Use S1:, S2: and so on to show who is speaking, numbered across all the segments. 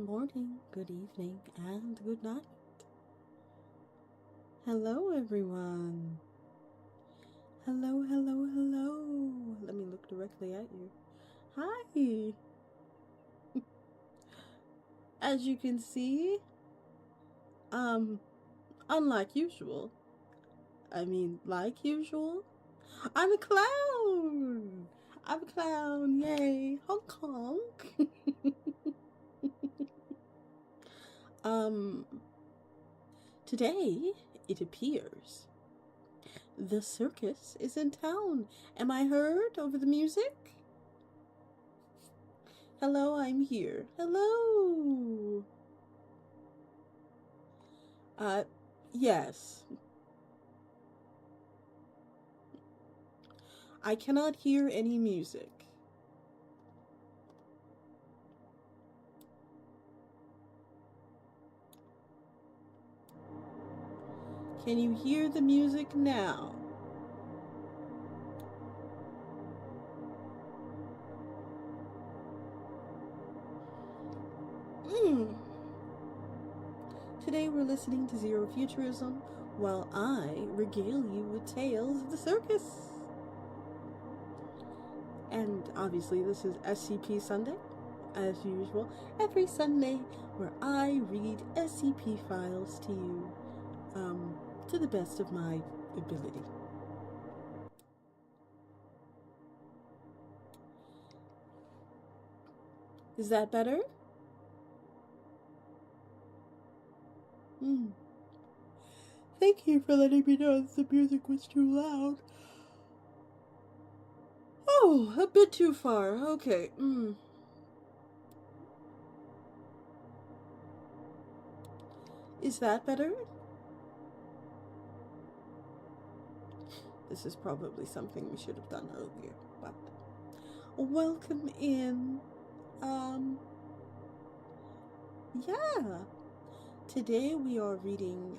S1: morning, good evening, and good night. Hello, everyone. Hello, hello, hello. Let me look directly at you. Hi. As you can see, unlike usual, like usual, I'm a clown. I'm a clown, yay, honk honk. Today, it appears, the circus is in town. Am I heard over the music? Hello, I'm here. Hello. Yes. I cannot hear any music. Can you hear the music now? Today we're listening to Zerofuturism while I regale you with tales of the circus. And obviously this is SCP Sunday, as usual, every Sunday where I read SCP files to you, to the best of my ability. Is that better? Thank you for letting me know that the music was too loud. Oh, a bit too far. Okay. Is that better? This is probably something we should have done earlier, but welcome in. Yeah. Today we are reading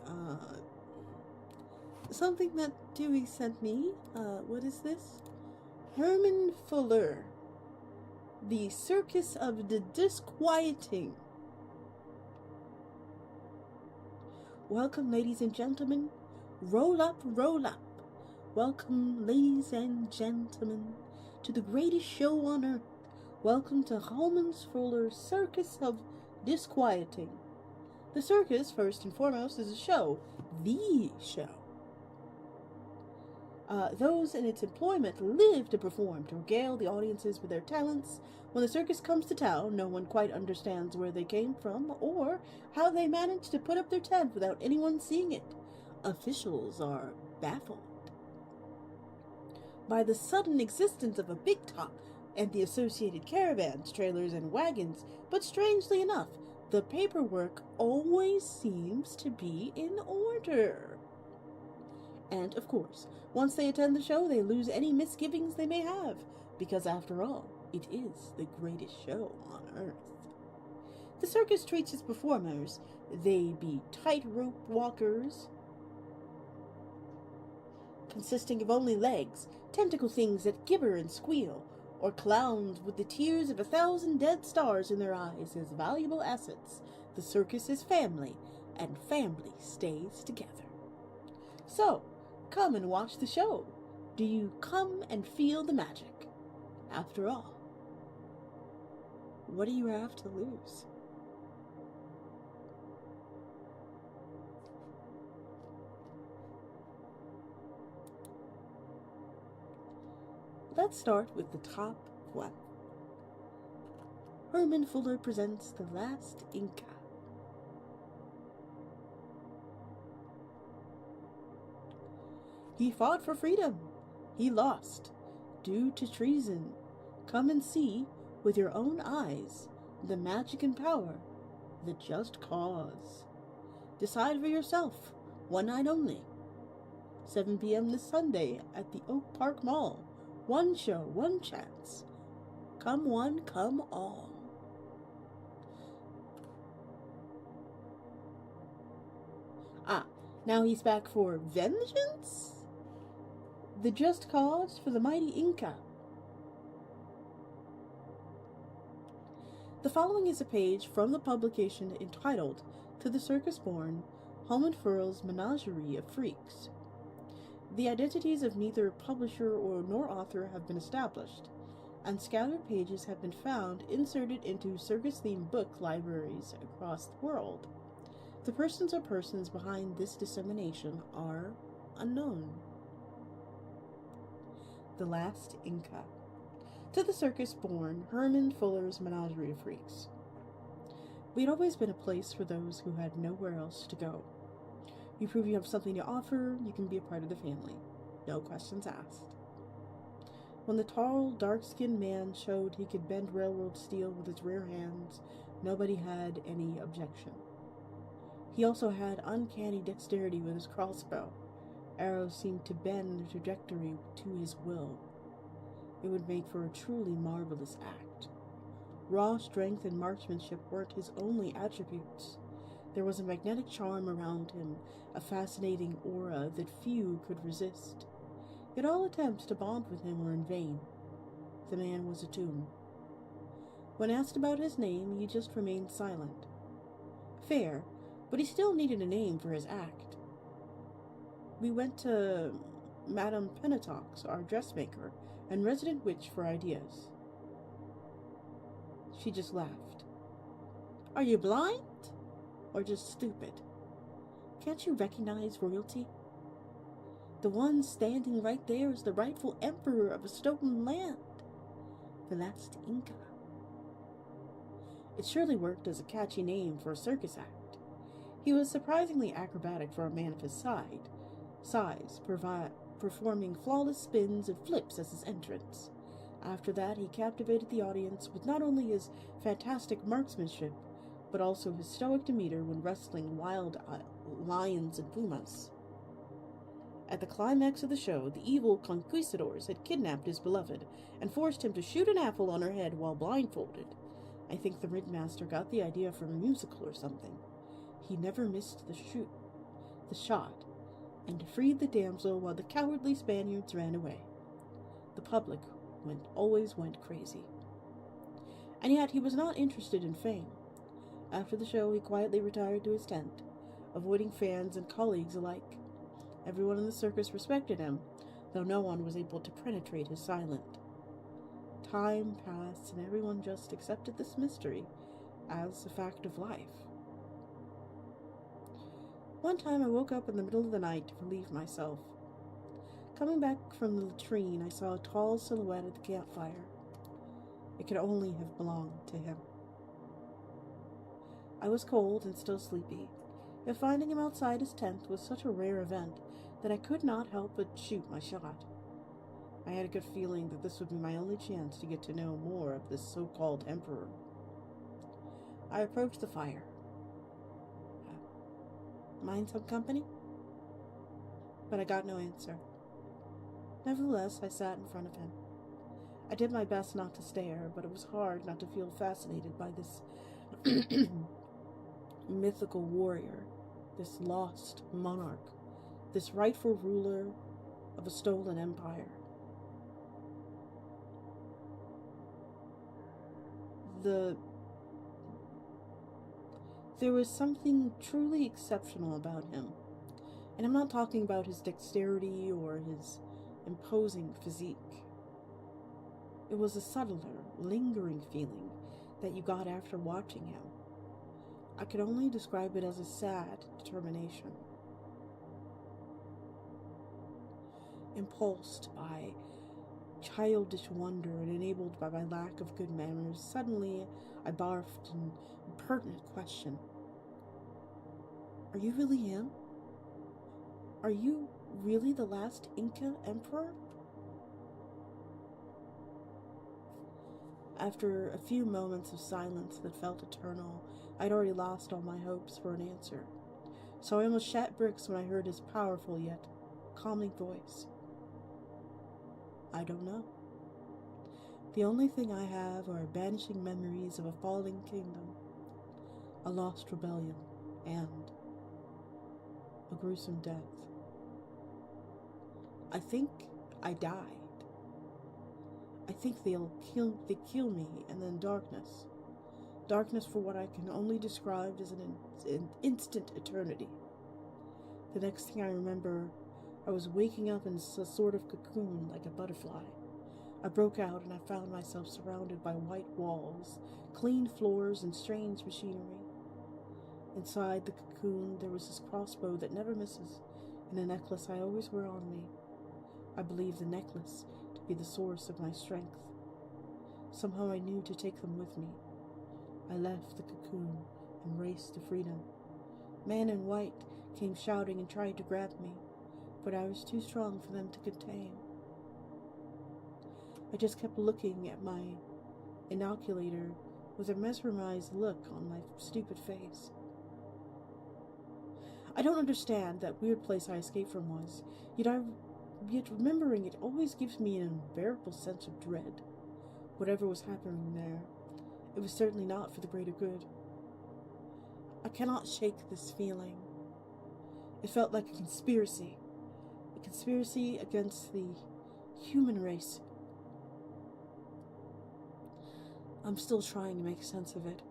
S1: something that Dewey sent me. What is this? Herman Fuller, The Circus of the Disquieting. Welcome, ladies and gentlemen. Roll up, roll up. Welcome, ladies and gentlemen, to the greatest show on earth. Welcome to Herman Fuller's Circus of Disquieting. The circus, first and foremost, is a show. The show. Those in its employment live to perform, to regale the audiences with their talents. When the circus comes to town, no one quite understands where they came from or how they managed to put up their tent without anyone seeing it. Officials are baffled by the sudden existence of a big top and the associated caravans, trailers, and wagons, but strangely enough, the paperwork always seems to be in order. And, of course, once they attend the show, they lose any misgivings they may have, because, after all, it is the greatest show on earth. The circus treats its performers, they be tightrope walkers, consisting of only legs, tentacle things that gibber and squeal, or clowns with the tears of 1,000 dead stars in their eyes as valuable assets. The circus is family, and family stays together. So, come and watch the show. Do you come and feel the magic? After all, what do you have to lose? Let's start with the top one. Herman Fuller presents The Last Inca. He fought for freedom. He lost, due to treason. Come and see, with your own eyes, the magic and power, the just cause. Decide for yourself, one night only. 7 p.m. this Sunday at the Oak Park Mall. One show, one chance. Come one, come all. Now he's back for vengeance? The just cause for the mighty Inca. The following is a page from the publication entitled To the Circus Born, Home and Furl's Menagerie of Freaks. The identities of neither publisher nor author have been established, and scattered pages have been found inserted into circus-themed book libraries across the world. The persons or persons behind this dissemination are unknown. The Last Inca. To the Circus Born, Herman Fuller's Menagerie of Freaks. We'd always been a place for those who had nowhere else to go. You prove you have something to offer, you can be a part of the family. No questions asked. When the tall, dark-skinned man showed he could bend railroad steel with his rare hands, nobody had any objection. He also had uncanny dexterity with his crossbow. Arrows seemed to bend their trajectory to his will. It would make for a truly marvelous act. Raw strength and marksmanship weren't his only attributes. There was a magnetic charm around him, a fascinating aura that few could resist. Yet all attempts to bond with him were in vain. The man was a tomb. When asked about his name, he just remained silent. Fair, but he still needed a name for his act. We went to Madame Penetox, our dressmaker, and resident witch for ideas. She just laughed. Are you blind? Or just stupid? Can't you recognize royalty? The one standing right there is the rightful emperor of a stolen land, the last Inca. It surely worked as a catchy name for a circus act. He was surprisingly acrobatic for a man of his size, performing flawless spins and flips as his entrance. After that, he captivated the audience with not only his fantastic marksmanship, but also his stoic demeanor when wrestling wild lions and pumas. At the climax of the show, the evil conquistadors had kidnapped his beloved and forced him to shoot an apple on her head while blindfolded. I think the ringmaster got the idea from a musical or something. He never missed the shot, and freed the damsel while the cowardly Spaniards ran away. The public always went crazy. And yet he was not interested in fame. After the show, he quietly retired to his tent, avoiding fans and colleagues alike. Everyone in the circus respected him, though no one was able to penetrate his silence. Time passed, and everyone just accepted this mystery as a fact of life. One time I woke up in the middle of the night to relieve myself. Coming back from the latrine, I saw a tall silhouette at the campfire. It could only have belonged to him. I was cold and still sleepy, yet finding him outside his tent was such a rare event that I could not help but shoot my shot. I had a good feeling that this would be my only chance to get to know more of this so-called emperor. I approached the fire. Mind some company? But I got no answer. Nevertheless, I sat in front of him. I did my best not to stare, but it was hard not to feel fascinated by this mythical warrior, this lost monarch, this rightful ruler of a stolen empire. There was something truly exceptional about him, and I'm not talking about his dexterity or his imposing physique. It was a subtler, lingering feeling that you got after watching him. I could only describe it as a sad determination. Impulsed by childish wonder and enabled by my lack of good manners, suddenly I barfed an impertinent question. Are you really him? Are you really the last Inca emperor? After a few moments of silence that felt eternal, I'd already lost all my hopes for an answer. So I almost shat bricks when I heard his powerful yet calming voice. I don't know. The only thing I have are banishing memories of a falling kingdom, a lost rebellion, and a gruesome death. I think I died. I think they kill me, and then darkness. Darkness for what I can only describe as an instant eternity. The next thing I remember, I was waking up in a sort of cocoon like a butterfly. I broke out and I found myself surrounded by white walls, clean floors, and strange machinery. Inside the cocoon, there was this crossbow that never misses, and a necklace I always wear on me. I believe the necklace to be the source of my strength. Somehow I knew to take them with me. I left the cocoon and raced to freedom. Man in white came shouting and tried to grab me, but I was too strong for them to contain. I just kept looking at my inoculator with a mesmerized look on my stupid face. I don't understand that weird place I escaped from was, yet remembering it always gives me an unbearable sense of dread. Whatever was happening there, it was certainly not for the greater good. I cannot shake this feeling. It felt like a conspiracy against the human race. I'm still trying to make sense of it.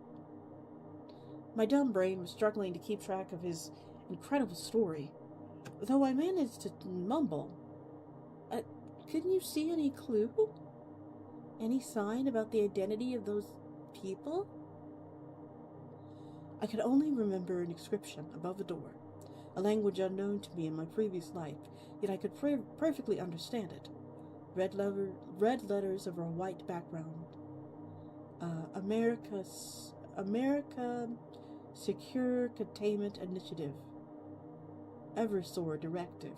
S1: My dumb brain was struggling to keep track of his incredible story, though I managed to mumble. Couldn't you see any clue? Any sign about the identity of those people? I could only remember an inscription above the door, a language unknown to me in my previous life, yet I could perfectly understand it. Red letters over a white background. America Secure Containment Initiative. Eversor Directive.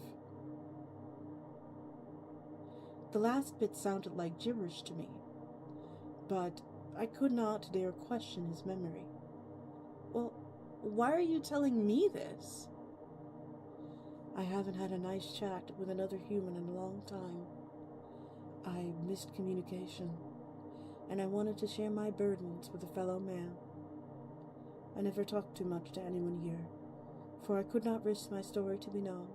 S1: The last bit sounded like gibberish to me, but I could not dare question his memory. Well, why are you telling me this? I haven't had a nice chat with another human in a long time. I missed communication, and I wanted to share my burdens with a fellow man. I never talked too much to anyone here, for I could not risk my story to be known.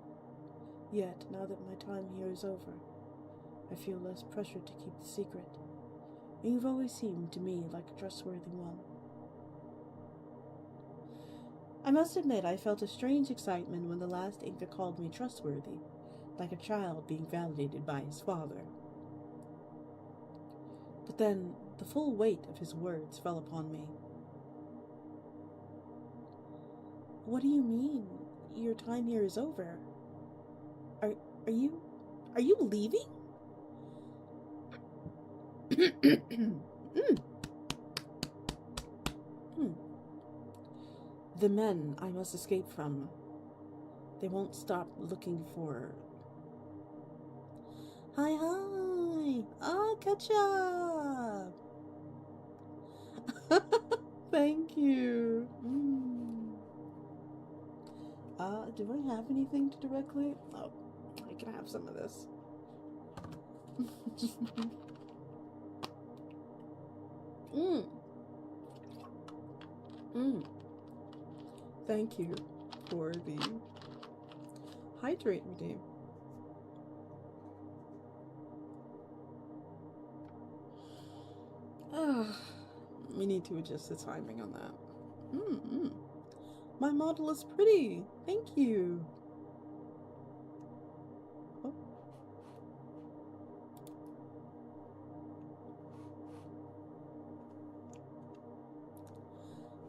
S1: Yet, now that my time here is over, I feel less pressure to keep the secret, and you've always seemed to me like a trustworthy one. I must admit I felt a strange excitement when the last Inca called me trustworthy, like a child being validated by his father. But then the full weight of his words fell upon me. What do you mean? Your time here is over? Are you leaving? The men I must escape from, they won't stop looking for... Hi! Ah, ketchup! Thank you. Do I have anything to directly... Oh, I can have some of this. Thank you for the hydrate redeem. We need to adjust the timing on that. My model is pretty. Thank you. Oh.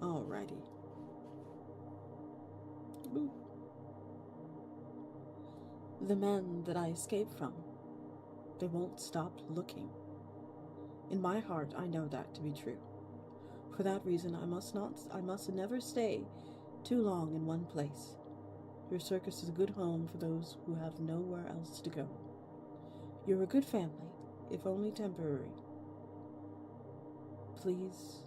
S1: Alrighty. Ooh. The men that I escaped from, they won't stop looking. In my heart, I know that to be true. For that reason, I must never stay too long in one place. Your circus is a good home for those who have nowhere else to go. You're a good family, if only temporary. Please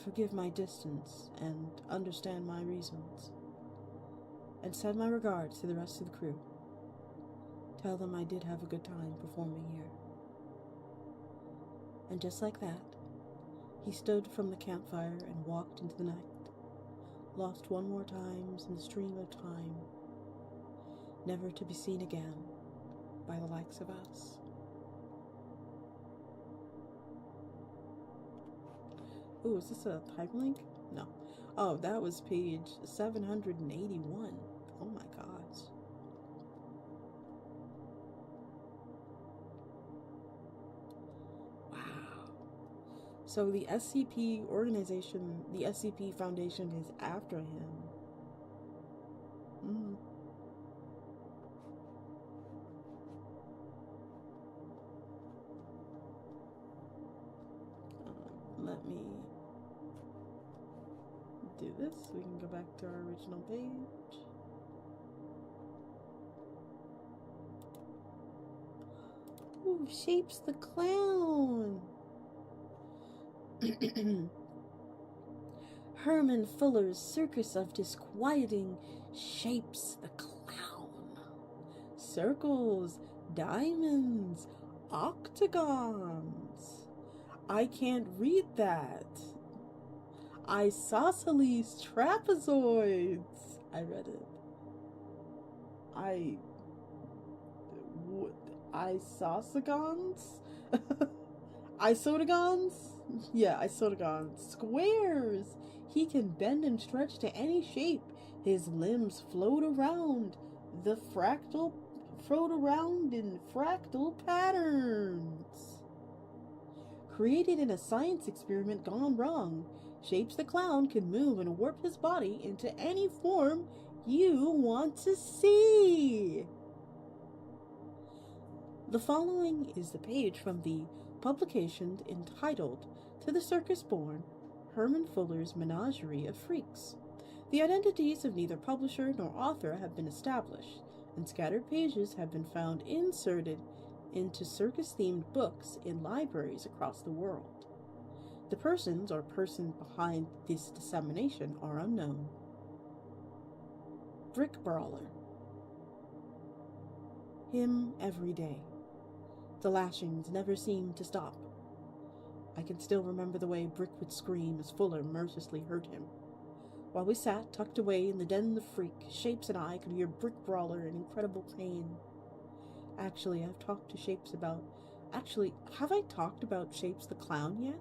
S1: forgive my distance and understand my reasons. And send my regards to the rest of the crew. Tell them I did have a good time performing here. And just like that, he stood from the campfire and walked into the night, lost one more time in the stream of time, never to be seen again by the likes of us. Ooh, is this a hyperlink? No. Oh, that was page 781. Oh my gosh. Wow. So the SCP organization, the SCP Foundation is after him. Let me do this. We can go back to our original page. Ooh, Shapes the Clown. Herman Fuller's Circus of Disquieting Shapes the Clown. Circles, diamonds, octagons. I can't read that. Isosceles trapezoids. I read it. Isosagons? Isotagons? Yeah, isotagons. Squares. He can bend and stretch to any shape. His limbs float around in fractal patterns. Created in a science experiment gone wrong, Shapes the Clown can move and warp his body into any form you want to see. The following is the page from the publication entitled To the Circus Born, Herman Fuller's Menagerie of Freaks. The identities of neither publisher nor author have been established, and scattered pages have been found inserted into circus-themed books in libraries across the world. The persons or person behind this dissemination are unknown. Brick Brawler. Him every day. The lashings never seemed to stop. I can still remember the way Brick would scream as Fuller mercilessly hurt him. While we sat tucked away in the den of the freak, Shapes and I could hear Brick Brawler in incredible pain. Have I talked about Shapes the Clown yet?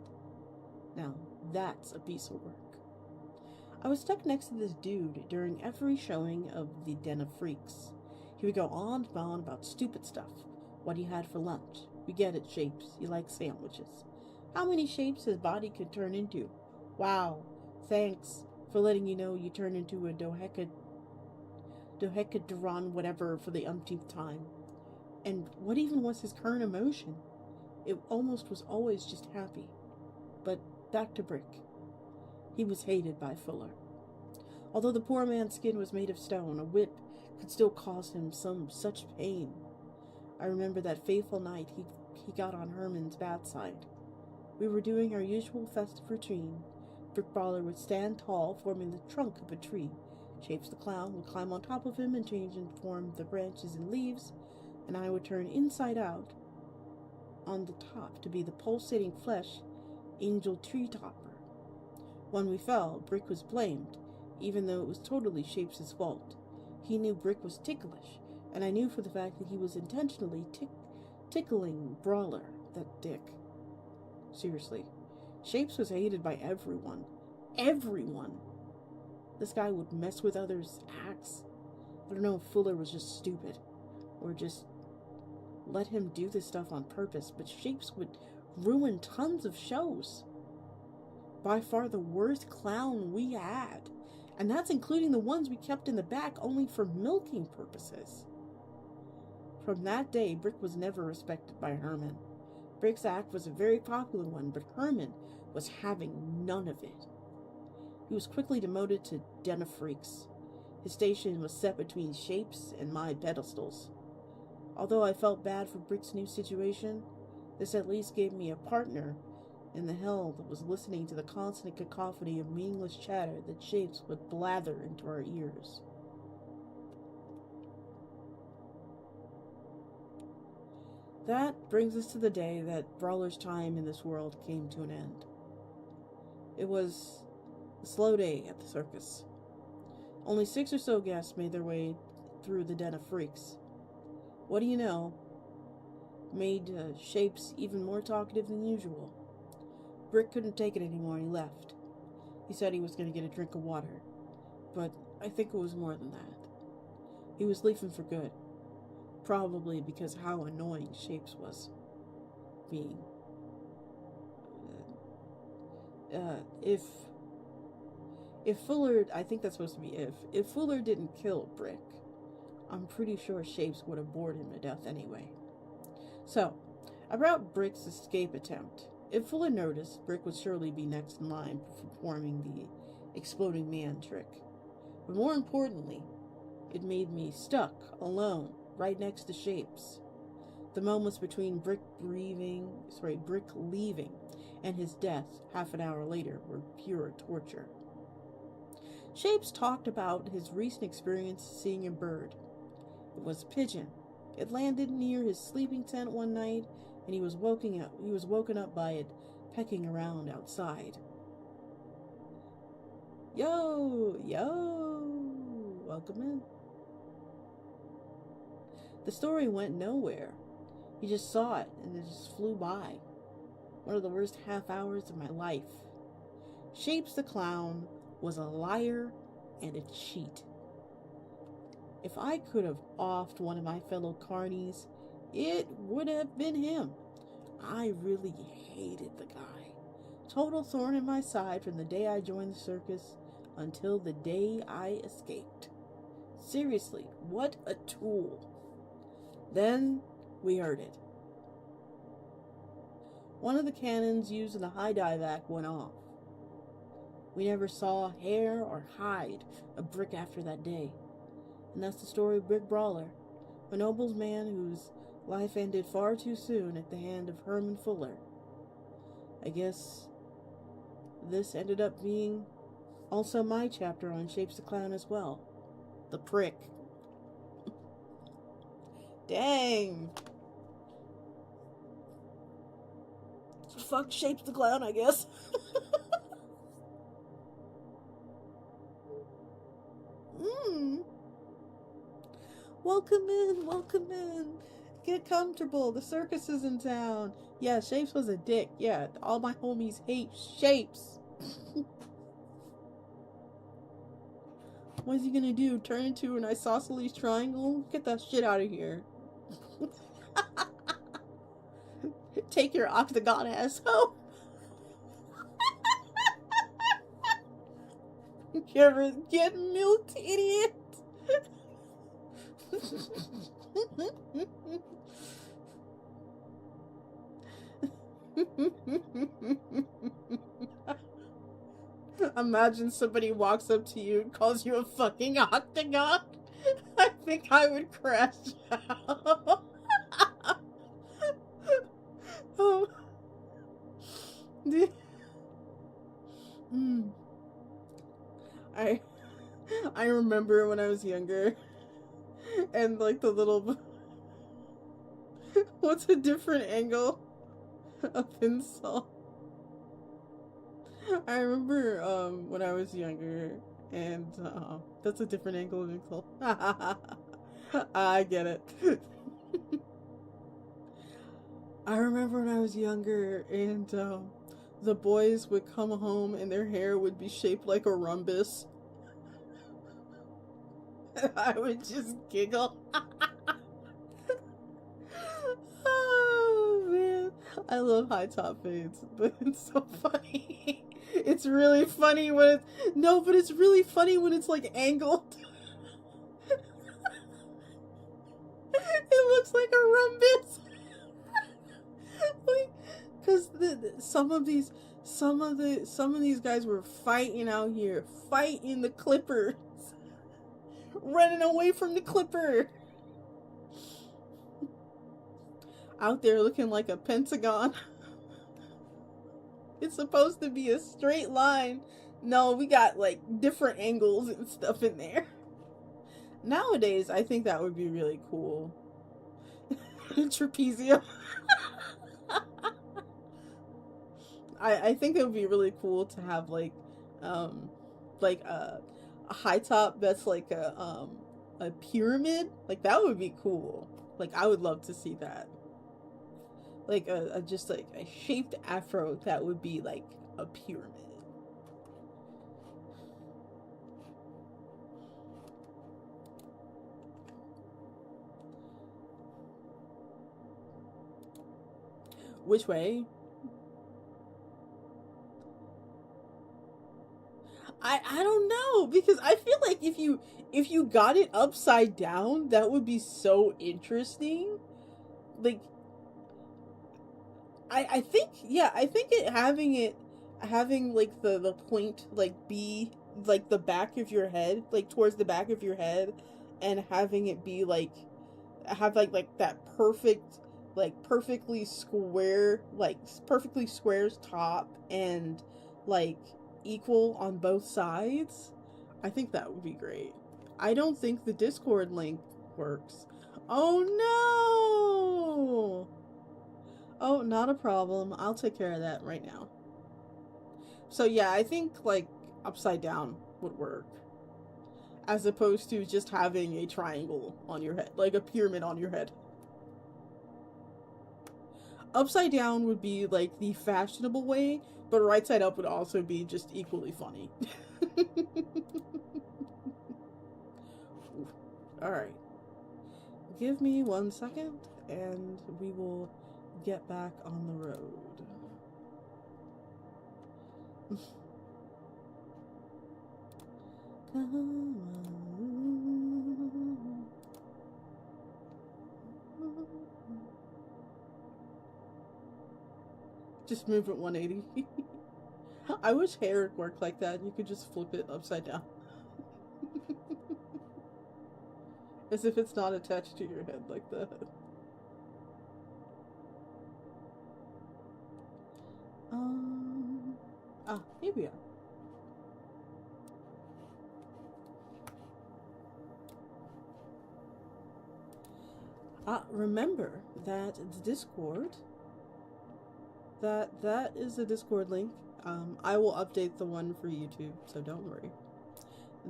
S1: Now, that's a piece of work. I was stuck next to this dude during every showing of the Den of Freaks. He would go on and on about stupid stuff. What he had for lunch. We get it, Shapes. You like sandwiches. How many shapes his body could turn into. Wow. Thanks for letting you know you turned into a dodecahedron whatever for the umpteenth time. And what even was his current emotion? It almost was always just happy. But back to Brick. He was hated by Fuller. Although the poor man's skin was made of stone, a whip could still cause him such pain. I remember that fateful night he got on Herman's bad side. We were doing our usual festive routine. Brick Brawler would stand tall, forming the trunk of a tree. Shapes the Clown would climb on top of him and change and form the branches and leaves, and I would turn inside out on the top to be the pulsating flesh angel tree topper. When we fell, Brick was blamed, even though it was totally Shapes' fault. He knew Brick was ticklish, and I knew for the fact that he was intentionally tickling Brawler, that dick. Seriously, Shapes was hated by everyone. Everyone! This guy would mess with others' acts. I don't know if Fuller was just stupid, or just let him do this stuff on purpose, but Shapes would ruin tons of shows. By far the worst clown we had, and that's including the ones we kept in the back only for milking purposes. From that day, Brick was never respected by Herman. Brick's act was a very popular one, but Herman was having none of it. He was quickly demoted to Den of Freaks. His station was set between Shapes and my pedestals. Although I felt bad for Brick's new situation, this at least gave me a partner in the hell that was listening to the constant cacophony of meaningless chatter that Shapes would blather into our ears. That brings us to the day that Brawler's time in this world came to an end. It was a slow day at the circus. Only 6 or so guests made their way through the Den of Freaks. What do you know? Made Shapes even more talkative than usual. Brick couldn't take it anymore and he left. He said he was going to get a drink of water, but I think it was more than that. He was leaving for good, probably because how annoying Shapes was being. If Fuller, I think that's supposed to be if Fuller didn't kill Brick, I'm pretty sure Shapes would have bored him to death anyway. So, about Brick's escape attempt. If Fuller noticed, Brick would surely be next in line for performing the exploding man trick. But more importantly, it made me stuck, alone, right next to Shapes. The moments between Brick leaving, and his death half an hour later were pure torture. Shapes talked about his recent experience seeing a bird. It was a pigeon. It landed near his sleeping tent one night, and he was woken up by it pecking around outside. Yo, welcome in. The story went nowhere. He just saw it, and it just flew by. One of the worst half hours of my life. Shapes the Clown was a liar and a cheat. If I could have offed one of my fellow carnies, it would have been him. I really hated the guy. Total thorn in my side from the day I joined the circus until the day I escaped. Seriously, what a tool. Then we heard it. One of the cannons used in the high dive act went off. We never saw hair or hide of Brick after that day. And that's the story of Brick Brawler, a noble man whose life ended far too soon at the hand of Herman Fuller. I guess this ended up being also my chapter on Shapes the Clown as well. The prick. Dang. Fuck Shapes the Clown, I guess. Welcome in. Get comfortable. The circus is in town. Yeah, Shapes was a dick. Yeah, all my homies hate Shapes. What is he gonna do? Turn into an isosceles triangle? Get that shit out of here. Take your octagon ass home. You ever get milked, idiot? Imagine somebody walks up to you and calls you a fucking octagon. I think I would crash out. Oh. I remember when I was younger, and like the little what's a different angle of insult? I remember when I was younger, and that's a different angle of insult. I get it. I remember when I was younger, and the boys would come home and their hair would be shaped like a rhombus. I would just giggle. Oh man, I love high top fades, but it's so funny. It's really funny when it's really funny when it's like angled. It looks like a rhombus. Like, cause some of these guys were fighting out here, fighting the clippers. Running away from the clipper. Out there looking like a pentagon. It's supposed to be a straight line. No, we got like different angles and stuff in there. Nowadays, I think that would be really cool. Trapezium. I think it would be really cool to have like a high top that's like a pyramid. Like that would be cool. Like I would love to see that. like a just like a shaped afro that would be like a pyramid. Which way? I don't know, because I feel like if you got it upside down, that would be so interesting. Like I think, yeah, I think having like the point like be like the back of your head, like towards the back of your head, and having it be like have like that perfect, like perfectly squares top and like equal on both sides. I think that would be great. I don't think the Discord link works. Oh no! Oh, not a problem. I'll take care of that right now. So yeah, I think like upside down would work, as opposed to just having a triangle on your head, like a pyramid on your head. Upside down would be like the fashionable way, but right side up would also be just equally funny. Alright. Give me 1 second and we will get back on the road. Come on. Just move it 180. I wish hair worked like that. You could just flip it upside down. As if it's not attached to your head like that. Here we are. Remember that the Discord, that is the Discord link. I will update the one for YouTube, so don't worry.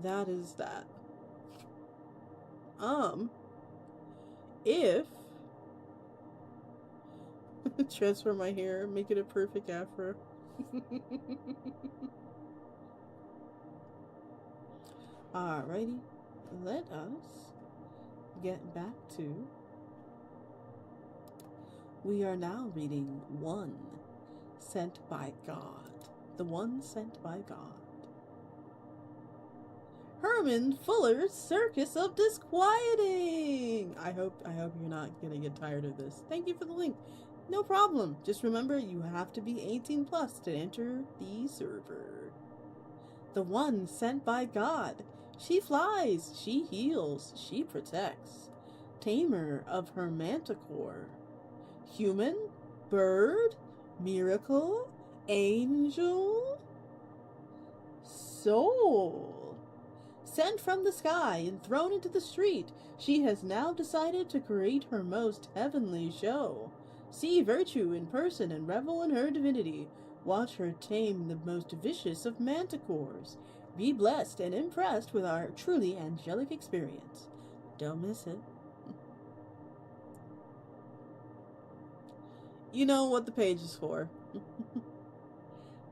S1: That is that. If transfer my hair, make it a perfect afro. Alrighty, let us get back to. We are now reading One Sent by God. The One Sent by God. Herman Fuller's Circus of Disquieting. I hope you're not gonna get tired of this. Thank you for the link. No problem. Just remember, you have to be 18 plus to enter the server. The One Sent by God. She flies, she heals, she protects. Tamer of her manticore. Human, bird, miracle, angel, soul. Sent from the sky and thrown into the street, she has now decided to create her most heavenly show. See virtue in person and revel in her divinity. Watch her tame the most vicious of manticores. Be blessed and impressed with our truly angelic experience. Don't miss it. You know what the page is for.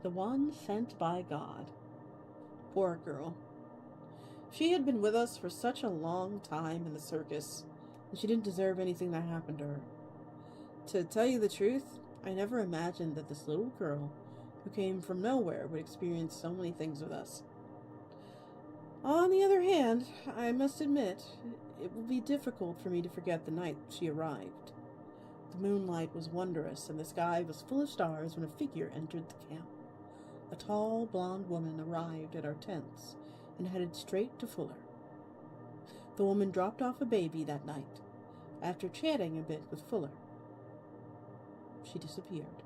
S1: The One Sent by God. Poor girl. She had been with us for such a long time in the circus, and she didn't deserve anything that happened to her. To tell you the truth, I never imagined that this little girl, who came from nowhere, would experience so many things with us. On the other hand, I must admit, it will be difficult for me to forget the night she arrived. The moonlight was wondrous, and the sky was full of stars when a figure entered the camp. A tall, blonde woman arrived at our tents and headed straight to Fuller. The woman dropped off a baby that night. After chatting a bit with Fuller, she disappeared.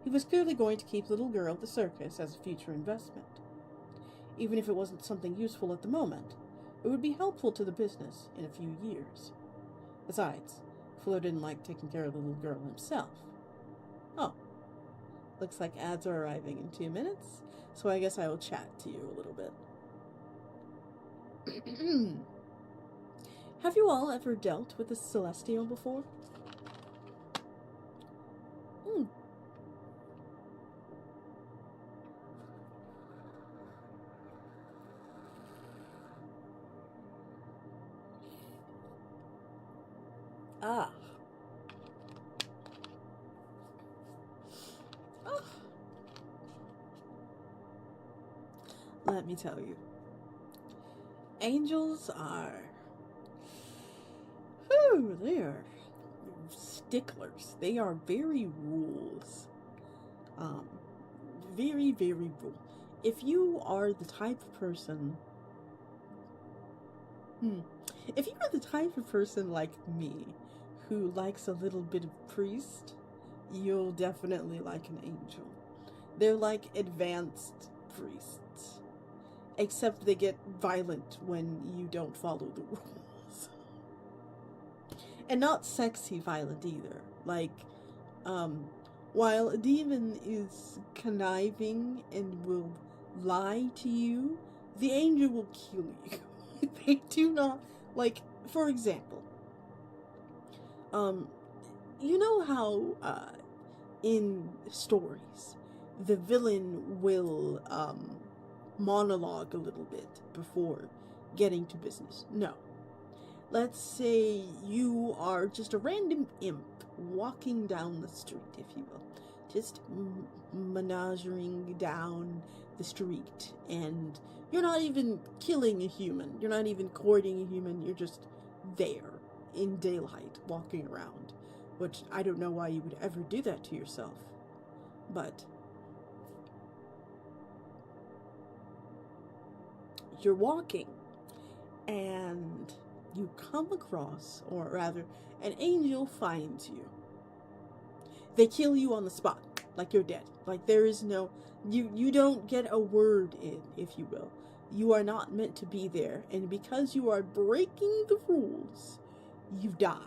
S1: He was clearly going to keep the little girl at the circus as a future investment. Even if it wasn't something useful at the moment, it would be helpful to the business in a few years. Besides, Fuller didn't like taking care of the little girl himself. Oh, looks like ads are arriving in 2 minutes, so I guess I will chat to you a little bit. Have you all ever dealt with a Celestial before? Ah. Oh. Let me tell you. Angels are... Whew, they are sticklers. They are very rules. Very, very rule. If you are the type of person... If you are the type of person like me, who likes a little bit of priest, you'll definitely like an angel. They're like advanced priests. Except they get violent when you don't follow the rules. And not sexy violent either. Like, while a demon is conniving and will lie to you, the angel will kill you. They do not, like, for example, you know how, in stories, the villain will, monologue a little bit before getting to business? No. Let's say you are just a random imp walking down the street, if you will. Just menagering down the street, and you're not even killing a human. You're not even courting a human. You're just there in daylight walking around. Which, I don't know why you would ever do that to yourself. But you're walking, and you come across, or rather, an angel finds you. They kill you on the spot, like you're dead. Like there is no, you don't get a word in, if you will. You are not meant to be there, and because you are breaking the rules, you die.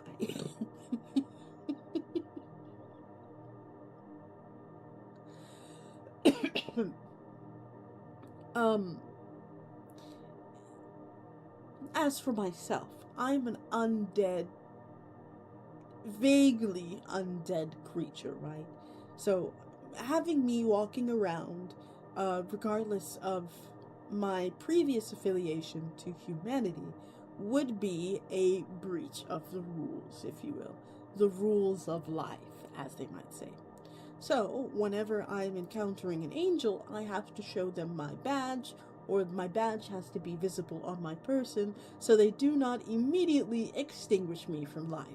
S1: As for myself, I'm an undead, vaguely undead creature, right? So, having me walking around, regardless of my previous affiliation to humanity, would be a breach of the rules, if you will. The rules of life, as they might say. So, whenever I'm encountering an angel, I have to show them my badge, or my badge has to be visible on my person, so they do not immediately extinguish me from life.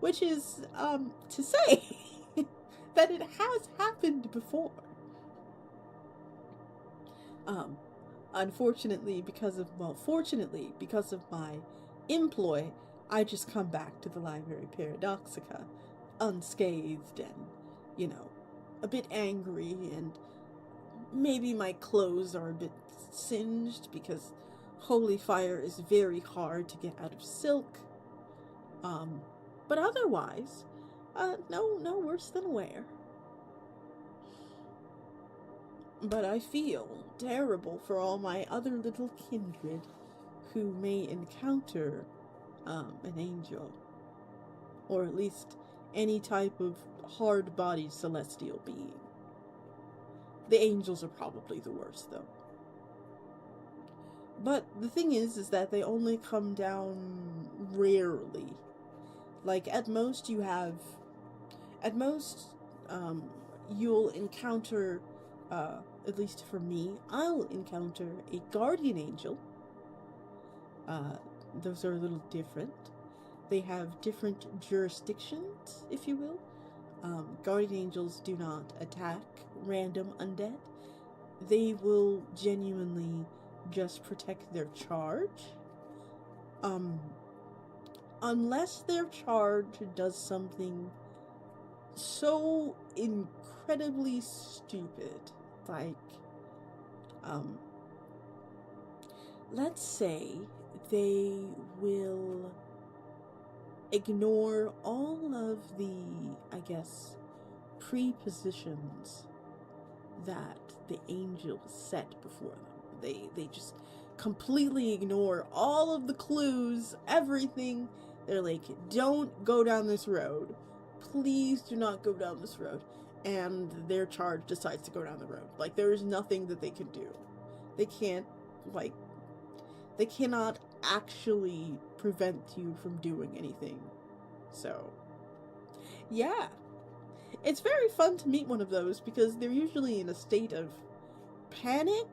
S1: Which is, to say that it has happened before. Unfortunately, fortunately, because of my employ, I just come back to the Library Paradoxica unscathed and, a bit angry, and maybe my clothes are a bit singed because holy fire is very hard to get out of silk. But otherwise, no worse than aware. But I feel terrible for all my other little kindred who may encounter an angel, or at least any type of hard-bodied celestial being. The angels are probably the worst, though. But the thing is that they only come down rarely. Like, at most, you'll encounter, at least for me, I'll encounter a guardian angel. Those are a little different. They have different jurisdictions, if you will. Guardian angels do not attack random undead. They will genuinely just protect their charge. Unless their charge does something so incredibly stupid, like, let's say they will ignore all of the, I guess, prepositions that the angels set before them. They just completely ignore all of the clues, everything. They're like, don't go down this road. Please do not go down this road. And their charge decides to go down the road. Like, there is nothing that they can do. They cannot actually prevent you from doing anything. So, yeah. It's very fun to meet one of those because they're usually in a state of panic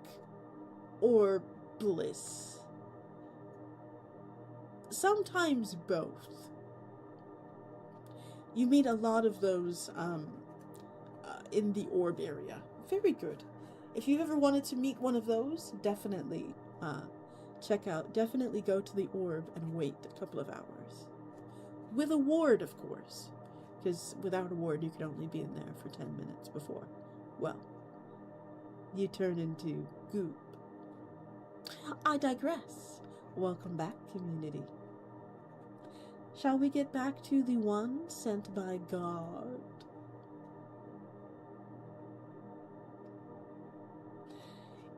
S1: or bliss. Sometimes both. You meet a lot of those in the orb area. Very good. If you ever wanted to meet one of those, definitely definitely go to the orb and wait a couple of hours. With a ward, of course. Because without a ward, you can only be in there for 10 minutes before, well, you turn into goop. I digress. Welcome back, community. Shall we get back to the one sent by God?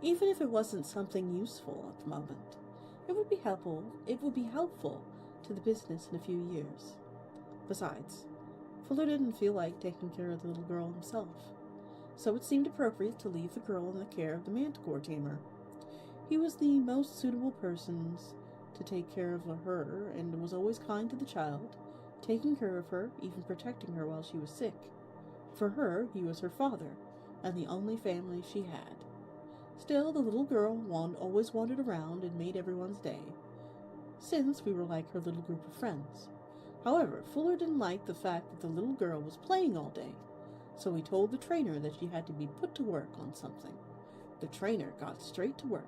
S1: Even if it wasn't something useful at the moment, it would be helpful to the business in a few years. Besides, Fuller didn't feel like taking care of the little girl himself, so it seemed appropriate to leave the girl in the care of the manticore tamer. He was the most suitable person to take care of her, and was always kind to the child, taking care of her, even protecting her while she was sick. For her, he was her father, and the only family she had. Still, the little girl always wandered around and made everyone's day, since we were like her little group of friends. However, Fuller didn't like the fact that the little girl was playing all day, so he told the trainer that she had to be put to work on something. The trainer got straight to work,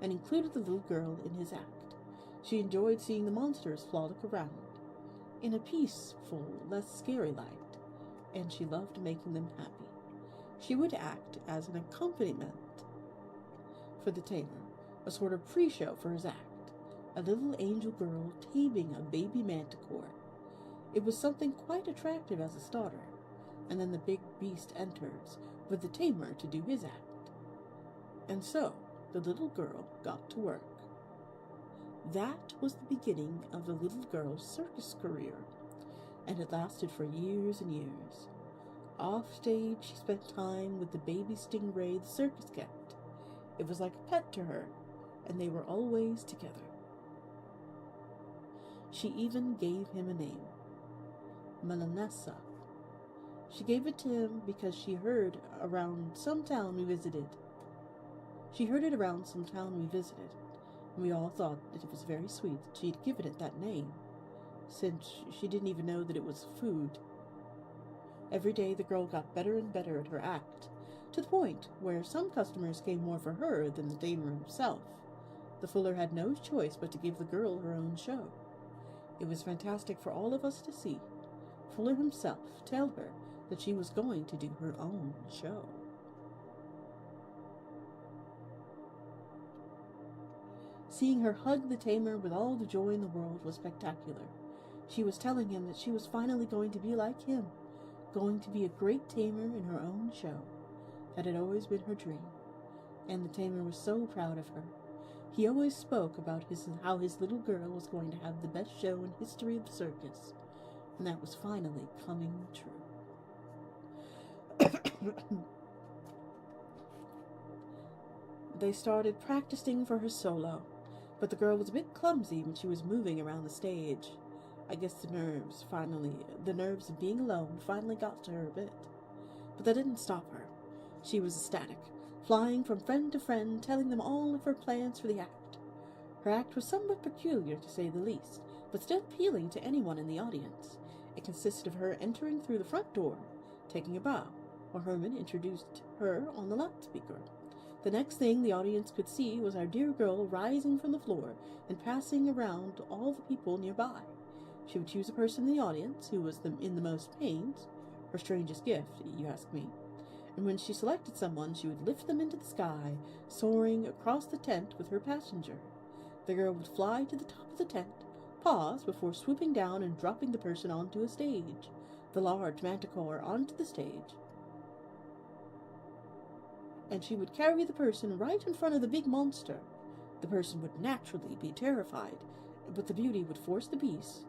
S1: and included the little girl in his act. She enjoyed seeing the monsters frolic around, in a peaceful, less scary light, and she loved making them happy. She would act as an accompaniment for the tamer, a sort of pre-show for his act, a little angel girl taming a baby manticore. It was something quite attractive as a starter, and then the big beast enters with the tamer to do his act. And so, the little girl got to work. That was the beginning of the little girl's circus career, and it lasted for years and years. Off stage, she spent time with the baby stingray the circus kept. It was like a pet to her, and they were always together. She even gave him a name, Melanessa. She gave it to him because she heard around some town we visited. And we all thought that it was very sweet that she'd given it that name, since she didn't even know that it was food. Every day the girl got better and better at her act, to the point where some customers came more for her than the tamer himself. The Fuller had no choice but to give the girl her own show. It was fantastic for all of us to see Fuller himself tell her that she was going to do her own show. Seeing her hug the tamer with all the joy in the world was spectacular. She was telling him that she was finally going to be like him, going to be a great tamer in her own show. That had always been her dream, and the tamer was so proud of her. He always spoke about how his little girl was going to have the best show in history of the circus, and that was finally coming true. They started practicing for her solo, but the girl was a bit clumsy when she was moving around the stage. I guess the nerves of being alone finally got to her a bit. But that didn't stop her. She was ecstatic, flying from friend to friend, telling them all of her plans for the act. Her act was somewhat peculiar, to say the least, but still appealing to anyone in the audience. It consisted of her entering through the front door, taking a bow, while Herman introduced her on the loudspeaker. The next thing the audience could see was our dear girl rising from the floor and passing around all the people nearby. She would choose a person in the audience who was in the most pains, her strangest gift, you ask me, and when she selected someone, she would lift them into the sky, soaring across the tent with her passenger. The girl would fly to the top of the tent, pause before swooping down and dropping the person onto a stage, the large manticore onto the stage, and she would carry the person right in front of the big monster. The person would naturally be terrified, but the beauty would force the beast,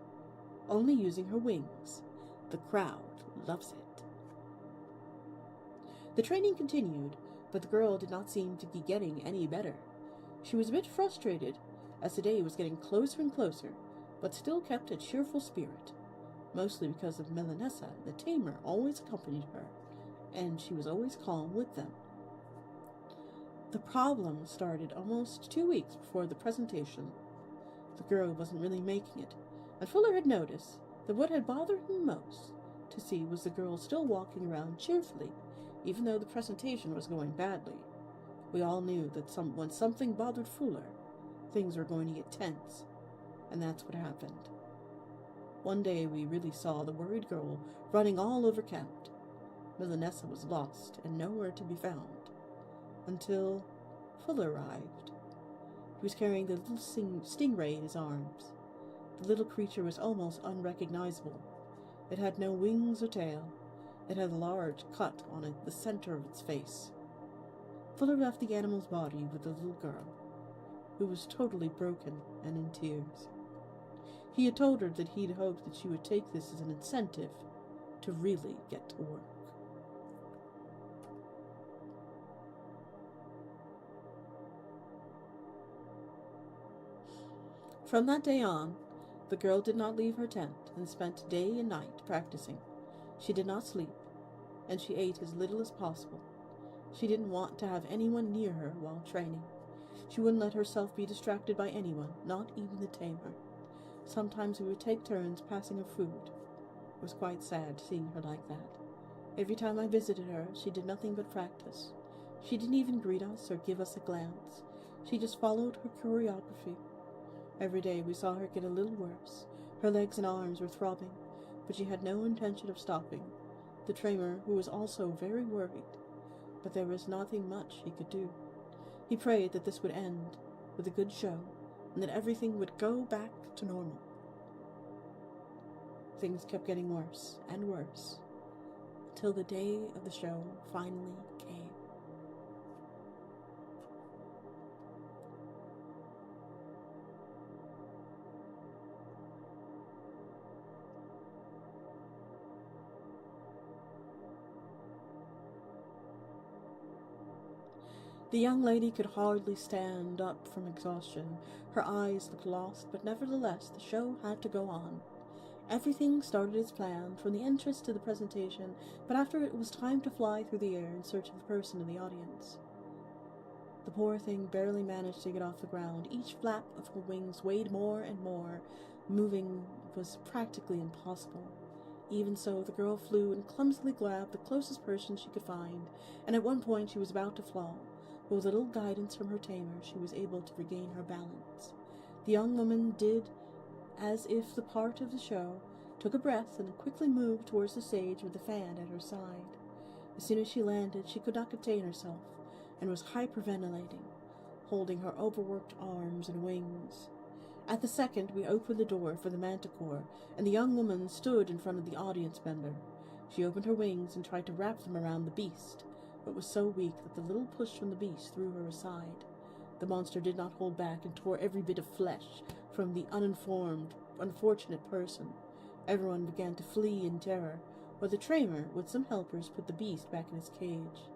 S1: only using her wings. The crowd loves it. The training continued, but the girl did not seem to be getting any better. She was a bit frustrated, as the day was getting closer and closer, but still kept a cheerful spirit, mostly because of Melanessa, the tamer, always accompanied her, and she was always calm with them. The problem started almost 2 weeks before the presentation. The girl wasn't really making it, and Fuller had noticed that what had bothered him most to see was the girl still walking around cheerfully, even though the presentation was going badly. We all knew that when something bothered Fuller, things were going to get tense, and that's what happened. One day we really saw the worried girl running all over camp. Melanessa was lost and nowhere to be found, until Fuller arrived. He was carrying the little stingray in his arms. The little creature was almost unrecognizable. It had no wings or tail. It had a large cut on it, the center of its face. Fuller left the animal's body with the little girl, who was totally broken and in tears. He had told her that he'd hoped that she would take this as an incentive to really get to work. From that day on, the girl did not leave her tent and spent day and night practicing. She did not sleep, and she ate as little as possible. She didn't want to have anyone near her while training. She wouldn't let herself be distracted by anyone, not even the tamer. Sometimes we would take turns passing her food. It was quite sad seeing her like that. Every time I visited her, she did nothing but practice. She didn't even greet us or give us a glance. She just followed her choreography. Every day we saw her get a little worse. Her legs and arms were throbbing, but she had no intention of stopping. The tamer, who was also very worried, but there was nothing much he could do. He prayed that this would end with a good show, and that everything would go back to normal. Things kept getting worse and worse, until the day of the show finally came. The young lady could hardly stand up from exhaustion. Her eyes looked lost, but nevertheless the show had to go on. Everything started as planned, from the entrance to the presentation, but after it was time to fly through the air in search of the person in the audience. The poor thing barely managed to get off the ground. Each flap of her wings weighed more and more. Moving was practically impossible. Even so, the girl flew and clumsily grabbed the closest person she could find, and at one point she was about to fall. But with a little guidance from her tamer, she was able to regain her balance. The young woman did as if the part of the show, took a breath, and quickly moved towards the stage with the fan at her side. As soon as she landed, she could not contain herself, and was hyperventilating, holding her overworked arms and wings. At the second, we opened the door for the manticore, and the young woman stood in front of the audience member. She opened her wings and tried to wrap them around the beast, but was so weak that the little push from the beast threw her aside. The monster did not hold back and tore every bit of flesh from the unfortunate person. Everyone began to flee in terror, while the tamer, with some helpers, put the beast back in its cage.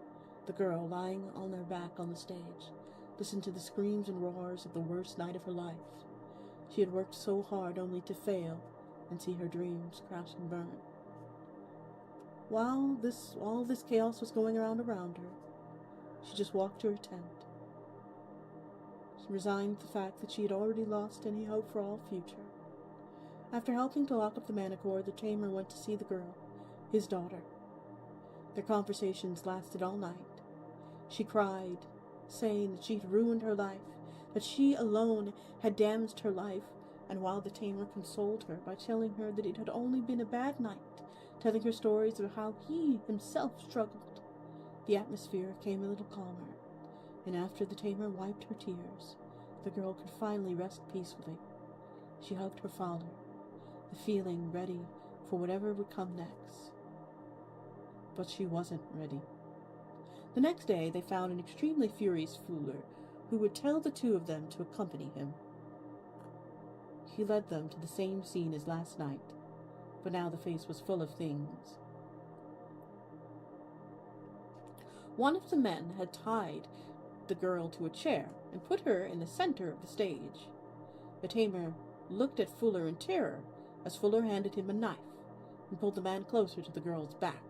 S1: The girl, lying on her back on the stage, listened to the screams and roars of the worst night of her life. She had worked so hard only to fail and see her dreams crash and burn. While all this chaos was going around her, she just walked to her tent. She resigned to the fact that she had already lost any hope for all future. After helping to lock up the manticore, the tamer went to see the girl, his daughter. Their conversations lasted all night. She cried, saying that she had ruined her life, that she alone had damaged her life, and while the tamer consoled her by telling her that it had only been a bad night, telling her stories of how he himself struggled, the atmosphere came a little calmer, and after the tamer wiped her tears, the girl could finally rest peacefully. She hugged her father, the feeling ready for whatever would come next. But she wasn't ready. The next day they found an extremely furious Fuller who would tell the two of them to accompany him. He led them to the same scene as last night, but now the face was full of things. One of the men had tied the girl to a chair and put her in the center of the stage. The tamer looked at Fuller in terror as Fuller handed him a knife and pulled the man closer to the girl's back.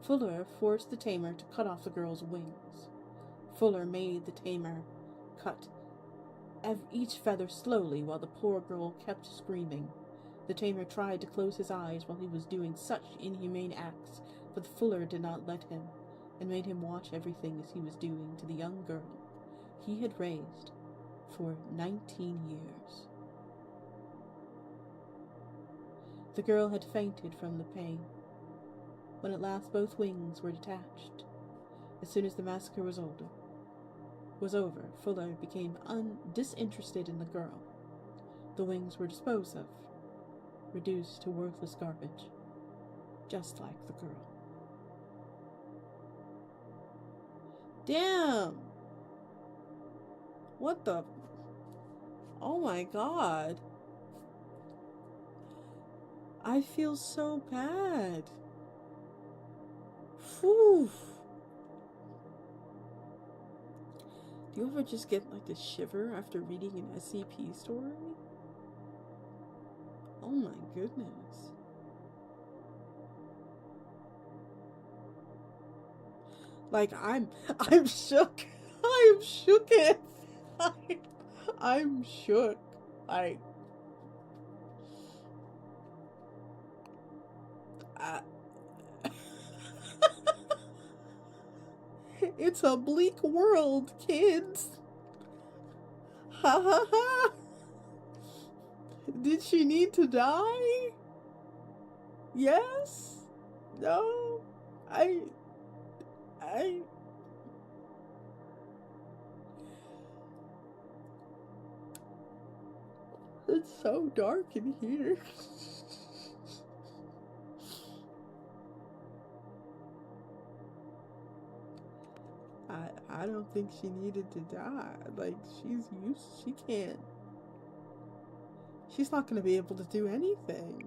S1: Fuller forced the tamer to cut off the girl's wings. Fuller made the tamer cut each feather slowly while the poor girl kept screaming. The tamer tried to close his eyes while he was doing such inhumane acts, but Fuller did not let him, and made him watch everything as he was doing to the young girl he had raised for 19 years. The girl had fainted from the pain. When at last both wings were detached, as soon as the massacre was over, Fuller became disinterested in the girl. The wings were disposed of, reduced to worthless garbage, just like the girl. Damn! What the? Oh my god. I feel so bad. Whew. Do you ever just get like a shiver after reading an SCP story? Oh my goodness. Like I'm shook. I'm shook. I'm shook. It's a bleak world, kids. Ha ha ha. Did she need to die? Yes? No? It's so dark in here. I don't think she needed to die. Like, she's not gonna be able to do anything.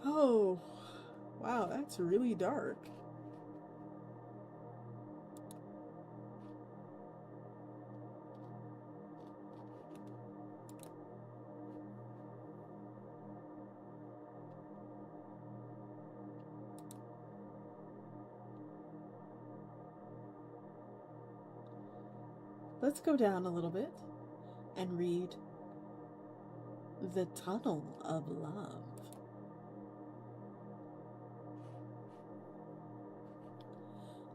S1: Oh, wow, that's really dark. Let's go down a little bit and read The Tunnel of Love.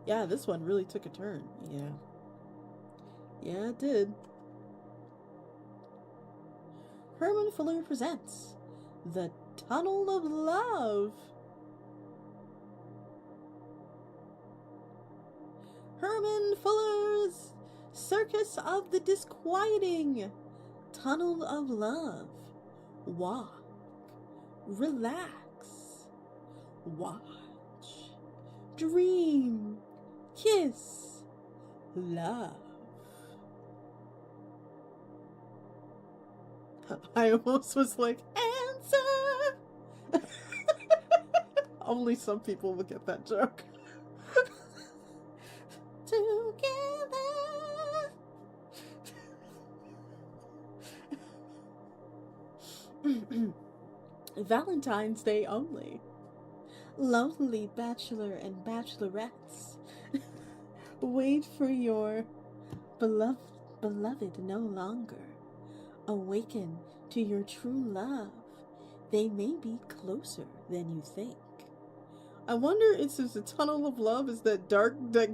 S1: Yeah, this one really took a turn. Yeah, it did. Herman Fuller presents The Tunnel of Love. Herman Fuller's Circus of the Disquieting. Tunnel of Love. Walk. Relax. Watch. Dream. Kiss. Love. I almost was like, answer! Only some people will get that joke. Together. Valentine's Day only. Lonely bachelor and bachelorettes, wait for your beloved no longer. Awaken to your true love. They may be closer than you think. I wonder if it's a tunnel of love is that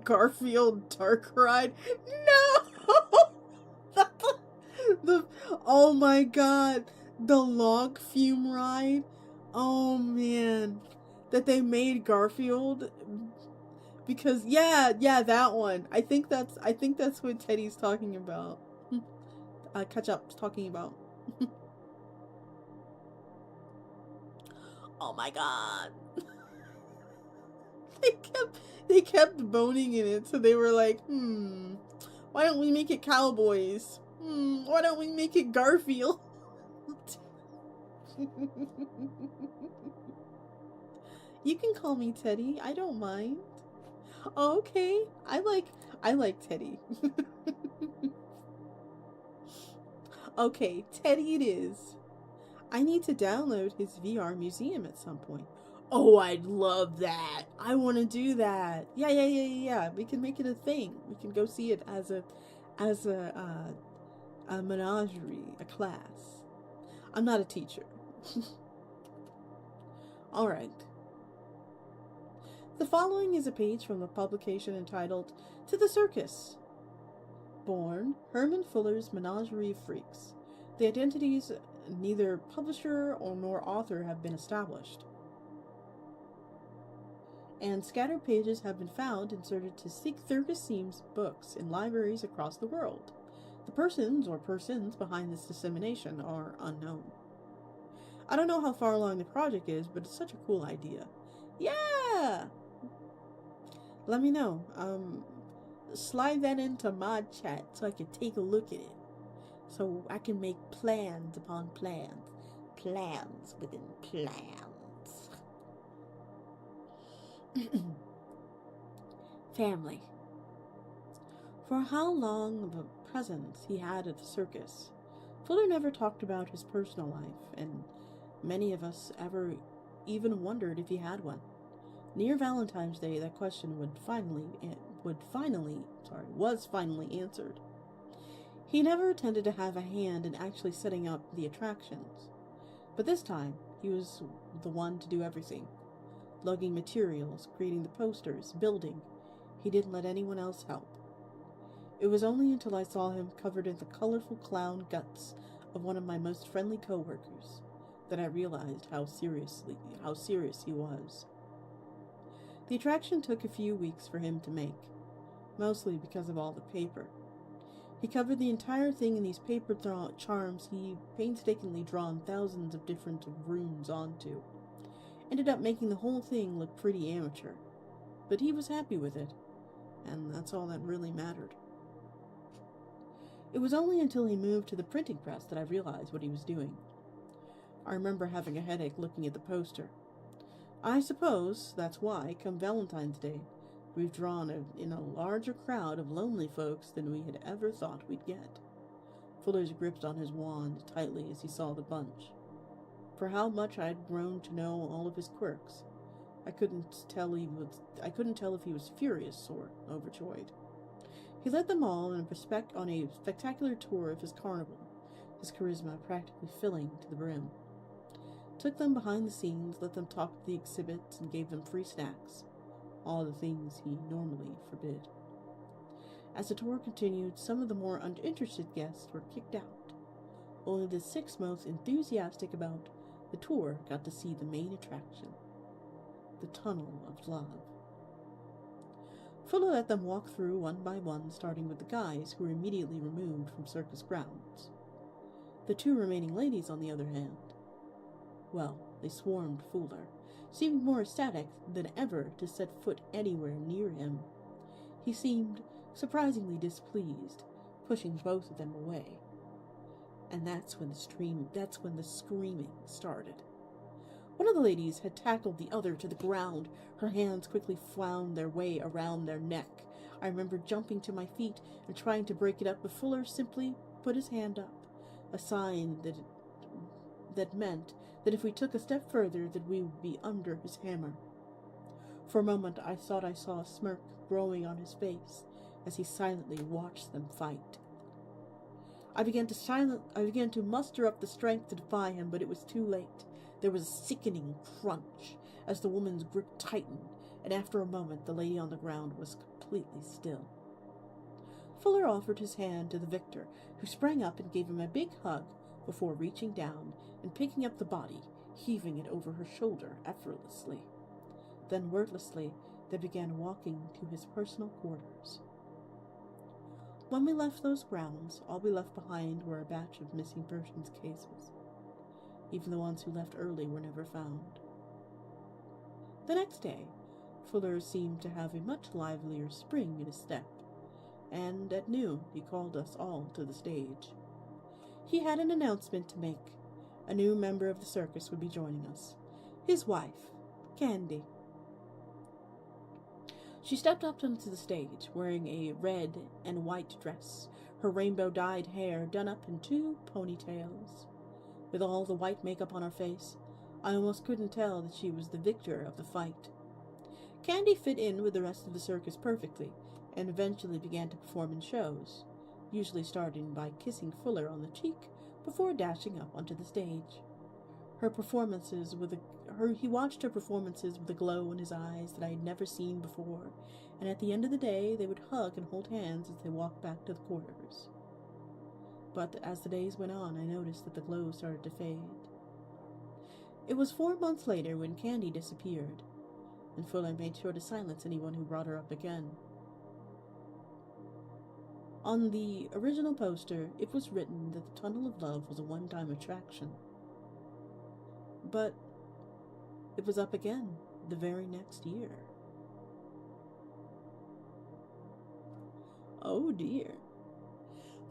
S1: Garfield dark ride. No! Oh my god. The log fume ride. Oh man. That they made Garfield because yeah, that one. I think that's what Teddy's talking about. Catch up's talking about. Oh my god. They kept boning in it, so they were like, why don't we make it cowboys? Why don't we make it Garfield? You can call me Teddy. I don't mind. Oh, okay. I like Teddy. Okay, Teddy it is. I need to download his VR museum at some point. Oh, I'd love that. I want to do that. Yeah. We can make it a thing. We can go see it as a menagerie, a class. I'm not a teacher. All right. The following is a page from a publication entitled "To the Circus." Born Herman Fuller's Menagerie of Freaks. The identities neither publisher nor author have been established, and scattered pages have been found inserted to Circus-themed books in libraries across the world. The persons or persons behind this dissemination are unknown. I don't know how far along the project is, but it's such a cool idea. Yeah! Let me know. Slide that into my chat so I can take a look at it. So I can make plans upon plans. Plans within plans. Family. For how long of a presence he had at the circus, Fuller never talked about his personal life, and many of us ever even wondered if he had one. Near Valentine's Day, that question was finally answered. He never intended to have a hand in actually setting up the attractions, but this time he was the one to do everything. Lugging materials, creating the posters, building. He didn't let anyone else help. It was only until I saw him covered in the colorful clown guts of one of my most friendly coworkers that I realized how serious he was. The attraction took a few weeks for him to make, mostly because of all the paper. He covered the entire thing in these paper charms he painstakingly drawn thousands of different runes onto. Ended up making the whole thing look pretty amateur, but he was happy with it, and that's all that really mattered. It was only until he moved to the printing press that I realized what he was doing. I remember having a headache looking at the poster. I suppose that's why, come Valentine's Day, we've drawn in a larger crowd of lonely folks than we had ever thought we'd get. Fuller's gripped on his wand tightly as he saw the bunch. For how much I'd grown to know all of his quirks, I couldn't tell if he was furious or overjoyed. He led them all on a spectacular tour of his carnival, his charisma practically filling to the brim. Took them behind the scenes, let them talk at the exhibits, and gave them free snacks, all the things he normally forbid. As the tour continued, some of the more uninterested guests were kicked out. Only the 6 most enthusiastic about the tour got to see the main attraction, the Tunnel of Love. Fuller let them walk through one by one, starting with the guys, who were immediately removed from circus grounds. The 2 remaining ladies, on the other hand, well, they swarmed Fuller, seemed more ecstatic than ever to set foot anywhere near him. He seemed surprisingly displeased, pushing both of them away. And that's when the screaming started. One of the ladies had tackled the other to the ground. Her hands quickly wound their way around their neck. I remember jumping to my feet and trying to break it up, but Fuller simply put his hand up, a sign that meant that if we took a step further, that we would be under his hammer. For a moment, I thought I saw a smirk growing on his face as he silently watched them fight. I began to muster up the strength to defy him, but it was too late. There was a sickening crunch as the woman's grip tightened, and after a moment, the lady on the ground was completely still. Fuller offered his hand to the victor, who sprang up and gave him a big hug before reaching down and picking up the body, heaving it over her shoulder effortlessly. Then, wordlessly, they began walking to his personal quarters. When we left those grounds, all we left behind were a batch of missing persons cases. Even the ones who left early were never found. The next day, Fuller seemed to have a much livelier spring in his step, and at noon he called us all to the stage. He had an announcement to make. A new member of the circus would be joining us. His wife, Qandle. She stepped up onto the stage, wearing a red and white dress, her rainbow-dyed hair done up in 2 ponytails. With all the white makeup on her face, I almost couldn't tell that she was the victor of the fight. Candy fit in with the rest of the circus perfectly, and eventually began to perform in shows, usually starting by kissing Fuller on the cheek before dashing up onto the stage. He watched her performances with a glow in his eyes that I had never seen before, and at the end of the day they would hug and hold hands as they walked back to the quarters. But as the days went on, I noticed that the glow started to fade. It was 4 months later when Candy disappeared, and Fuller made sure to silence anyone who brought her up again. On the original poster, it was written that the Tunnel of Love was a one-time attraction. But it was up again the very next year. Oh dear.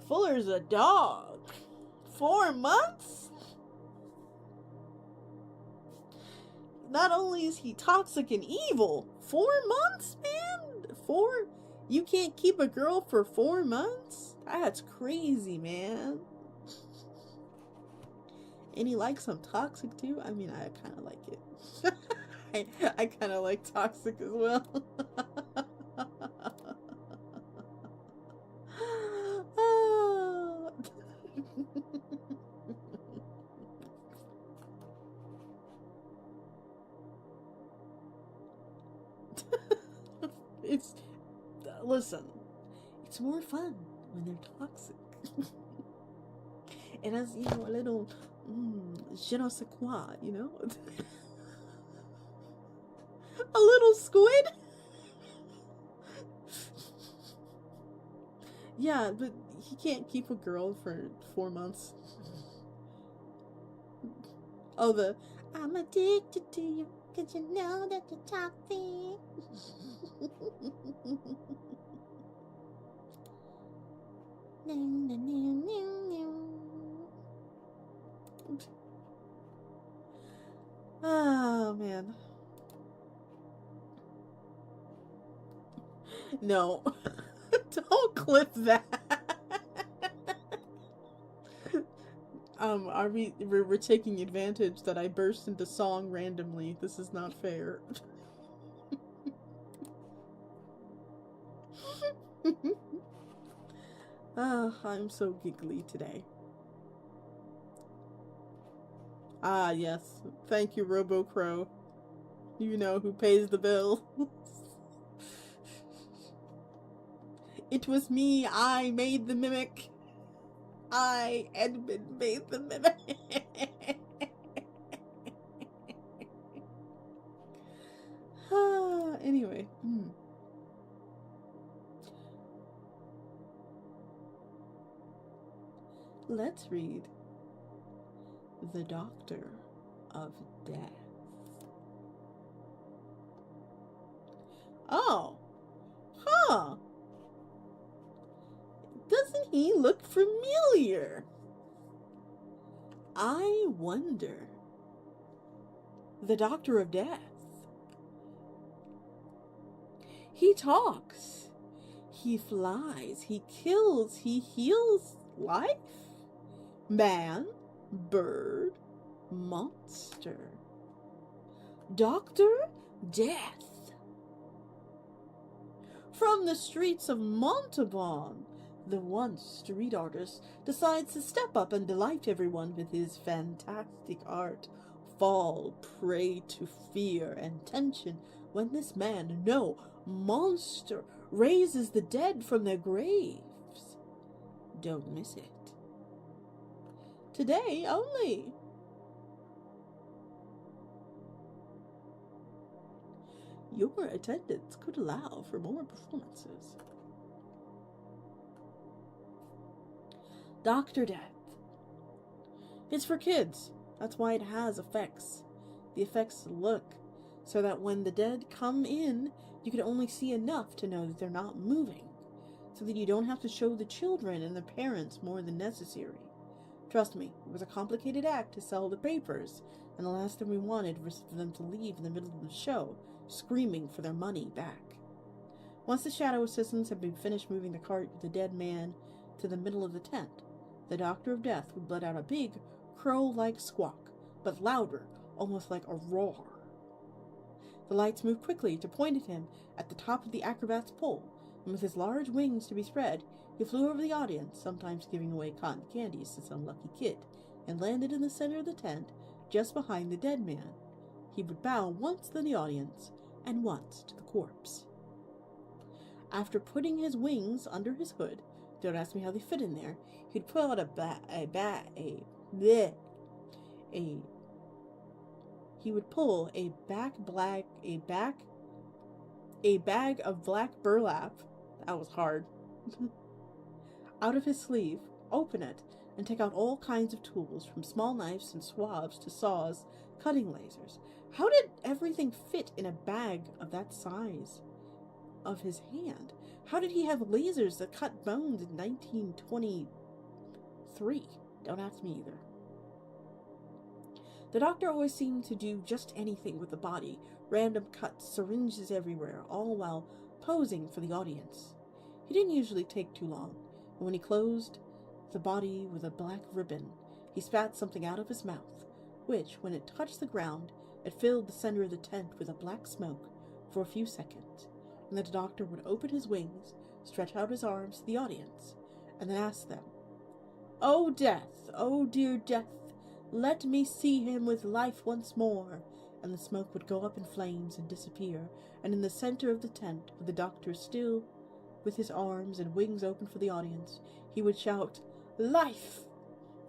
S1: Fuller's a dog. 4 months? Not only is he toxic and evil, 4 months, man? You can't keep a girl for 4 months? That's crazy, man. And he likes some toxic too? I mean, I kind of like it. I kind of like toxic as well. Listen, it's more fun when they're toxic. It has, a little je ne sais quoi, a little squid. Yeah, but he can't keep a girl for 4 months. Oh, I'm addicted to you, 'cause you know that you're toxic. Oh, man. No. Don't clip that. We're taking advantage that I burst into song randomly. This is not fair. I'm so giggly today. Ah, yes. Thank you, Robo Crow. You know who pays the bill. It was me. I made the mimic. I, Edmund, made the mimic. Anyway. Let's read The Doctor of Death. Oh. Huh. Doesn't he look familiar? I wonder. The Doctor of Death. He talks. He flies. He kills. He heals life. Man, bird, monster. Doctor Death. From the streets of Montalban, the once street artist decides to step up and delight everyone with his fantastic art, fall prey to fear and tension when this man, no, monster, raises the dead from their graves. Don't miss it. Today only. Your attendance could allow for more performances. Dr. Death. It's for kids. That's why it has effects. The effects look so that when the dead come in, you can only see enough to know that they're not moving, so that you don't have to show the children and the parents more than necessary. Trust me, it was a complicated act to sell the papers, and the last thing we wanted was for them to leave in the middle of the show, screaming for their money back. Once the shadow assistants had been finished moving the cart with the dead man, to the middle of the tent. The Doctor of Death would let out a big, crow-like squawk, but louder, almost like a roar. The lights moved quickly to point at him at the top of the acrobat's pole, and with his large wings to be spread, he flew over the audience, sometimes giving away cotton candies to some lucky kid, and landed in the center of the tent, just behind the dead man. He would bow once to the audience, and once to the corpse. After putting his wings under his hood, don't ask me how they fit in there, he'd pull out he would pull a bag of black burlap, that was hard, out of his sleeve, open it, and take out all kinds of tools, from small knives and swabs to saws, cutting lasers. How did everything fit in a bag of that size of his hand? How did he have lasers that cut bones in 1923? Don't ask me either. The Doctor always seemed to do just anything with the body, random cuts, syringes everywhere, all while posing for the audience. He didn't usually take too long, and when he closed the body with a black ribbon, he spat something out of his mouth, which, when it touched the ground, it filled the center of the tent with a black smoke for a few seconds, and then the Doctor would open his wings, stretch out his arms to the audience, and then ask them, "Oh, death, oh, dear death, let me see him with life once more," and the smoke would go up in flames and disappear, and in the center of the tent, with the Doctor still with his arms and wings open for the audience, he would shout, "Life!"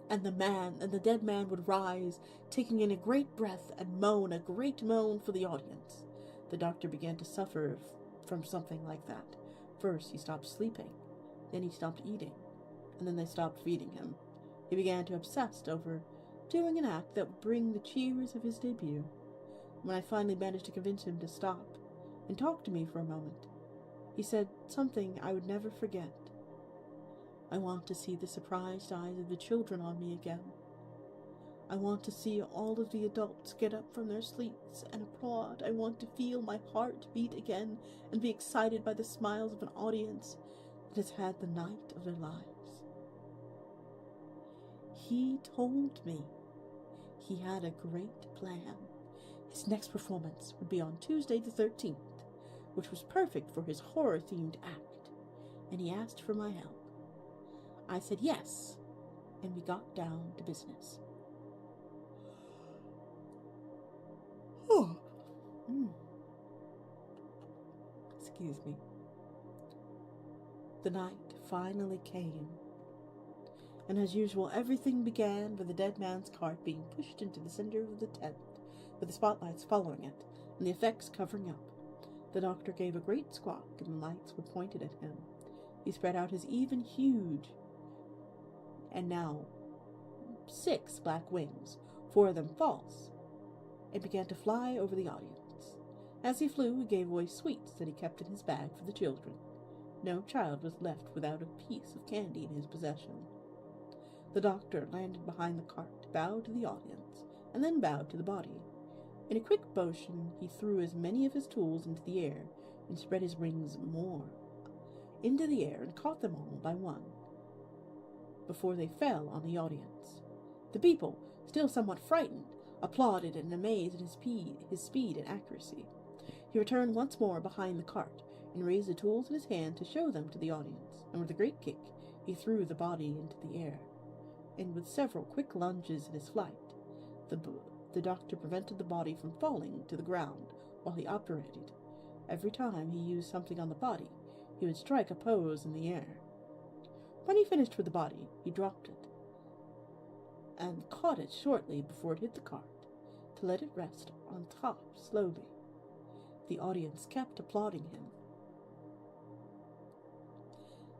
S1: And the dead man would rise, taking in a great breath, and moan a great moan for the audience. The Doctor began to suffer from something like that. First, he stopped sleeping, then he stopped eating, and then they stopped feeding him. He began to obsess over doing an act that would bring the cheers of his debut. When I finally managed to convince him to stop and talk to me for a moment, he said something I would never forget. "I want to see the surprised eyes of the children on me again. I want to see all of the adults get up from their sleeps and applaud. I want to feel my heart beat again and be excited by the smiles of an audience that has had the night of their lives." He told me he had a great plan. His next performance would be on Tuesday the 13th, which was perfect for his horror-themed act, and he asked for my help. I said yes, and we got down to business. Excuse me. The night finally came, and as usual, everything began with the dead man's cart being pushed into the center of the tent, with the spotlights following it, and the effects covering up. The Doctor gave a great squawk, and the lights were pointed at him. He spread out his even huge, and now 6 black wings, 4 of them false, and began to fly over the audience. As he flew, he gave away sweets that he kept in his bag for the children. No child was left without a piece of candy in his possession. The Doctor landed behind the cart, bowed to the audience, and then bowed to the body. In a quick motion, he threw as many of his tools into the air and spread his wings more into the air and caught them all by one before they fell on the audience. The people, still somewhat frightened, applauded and amazed at his speed and accuracy. He returned once more behind the cart and raised the tools in his hand to show them to the audience, and with a great kick he threw the body into the air, and with several quick lunges in his flight, the Doctor prevented the body from falling to the ground while he operated. Every time he used something on the body, he would strike a pose in the air. When he finished with the body, he dropped it and caught it shortly before it hit the cart to let it rest on top slowly. The audience kept applauding him.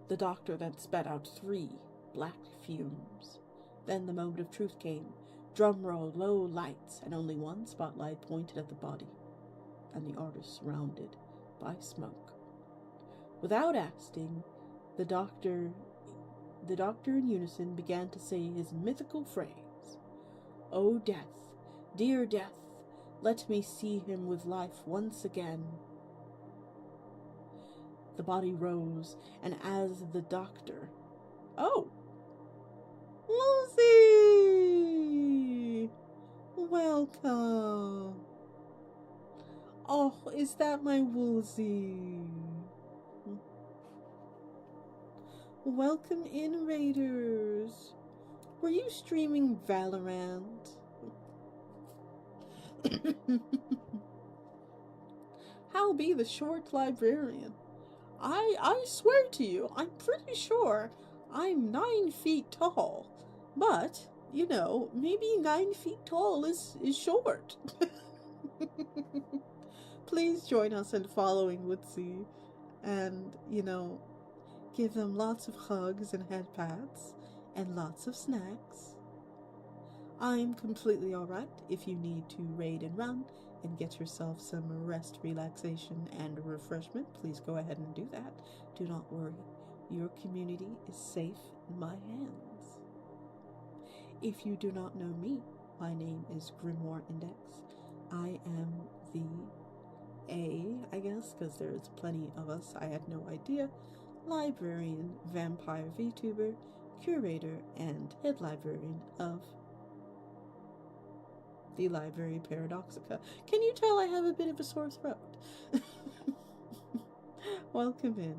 S1: The Doctor then spat out 3 black fumes. Then the moment of truth came. Drum roll, low lights, and only one spotlight pointed at the body, and the artist surrounded by smoke. Without asking, the Doctor in unison began to say his mythical phrase, "Oh, death, dear death, let me see him with life once again." The body rose, and as the Doctor Oh, Lucy! Welcome. Oh, is that my Woolsey? Welcome in, Raiders. Were you streaming Valorant? How be the short librarian? I swear to you, I'm pretty sure I'm 9 feet tall. But, you know, maybe 9 feet tall is short. Please join us in following Woodsy and, you know, give them lots of hugs and head pats and lots of snacks. I'm completely alright if you need to raid and run and get yourself some rest, relaxation, and refreshment. Please go ahead and do that. Do not worry. Your community is safe in my hands. If you do not know me, my name is Grimoire Index. I am the I guess, because there's plenty of us, I had no idea, librarian, vampire VTuber, curator, and head librarian of the Library Paradoxica. Can you tell I have a bit of a sore throat? Welcome in.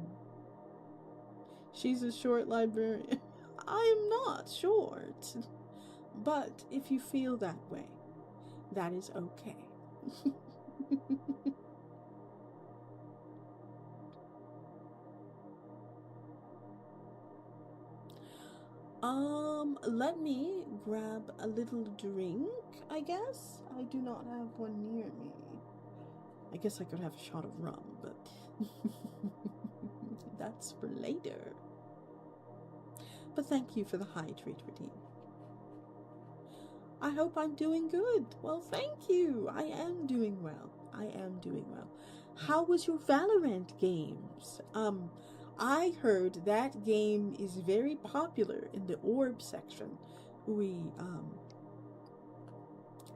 S1: She's a short librarian. I am not short. But if you feel that way, that is okay. Let me grab a little drink, I guess. I do not have one near me. I guess I could have a shot of rum, but that's for later. But thank you for the hydrate routine. I hope I'm doing good. Well, thank you. I am doing well. I am doing well. How was your Valorant games? I heard that game is very popular in the orb section.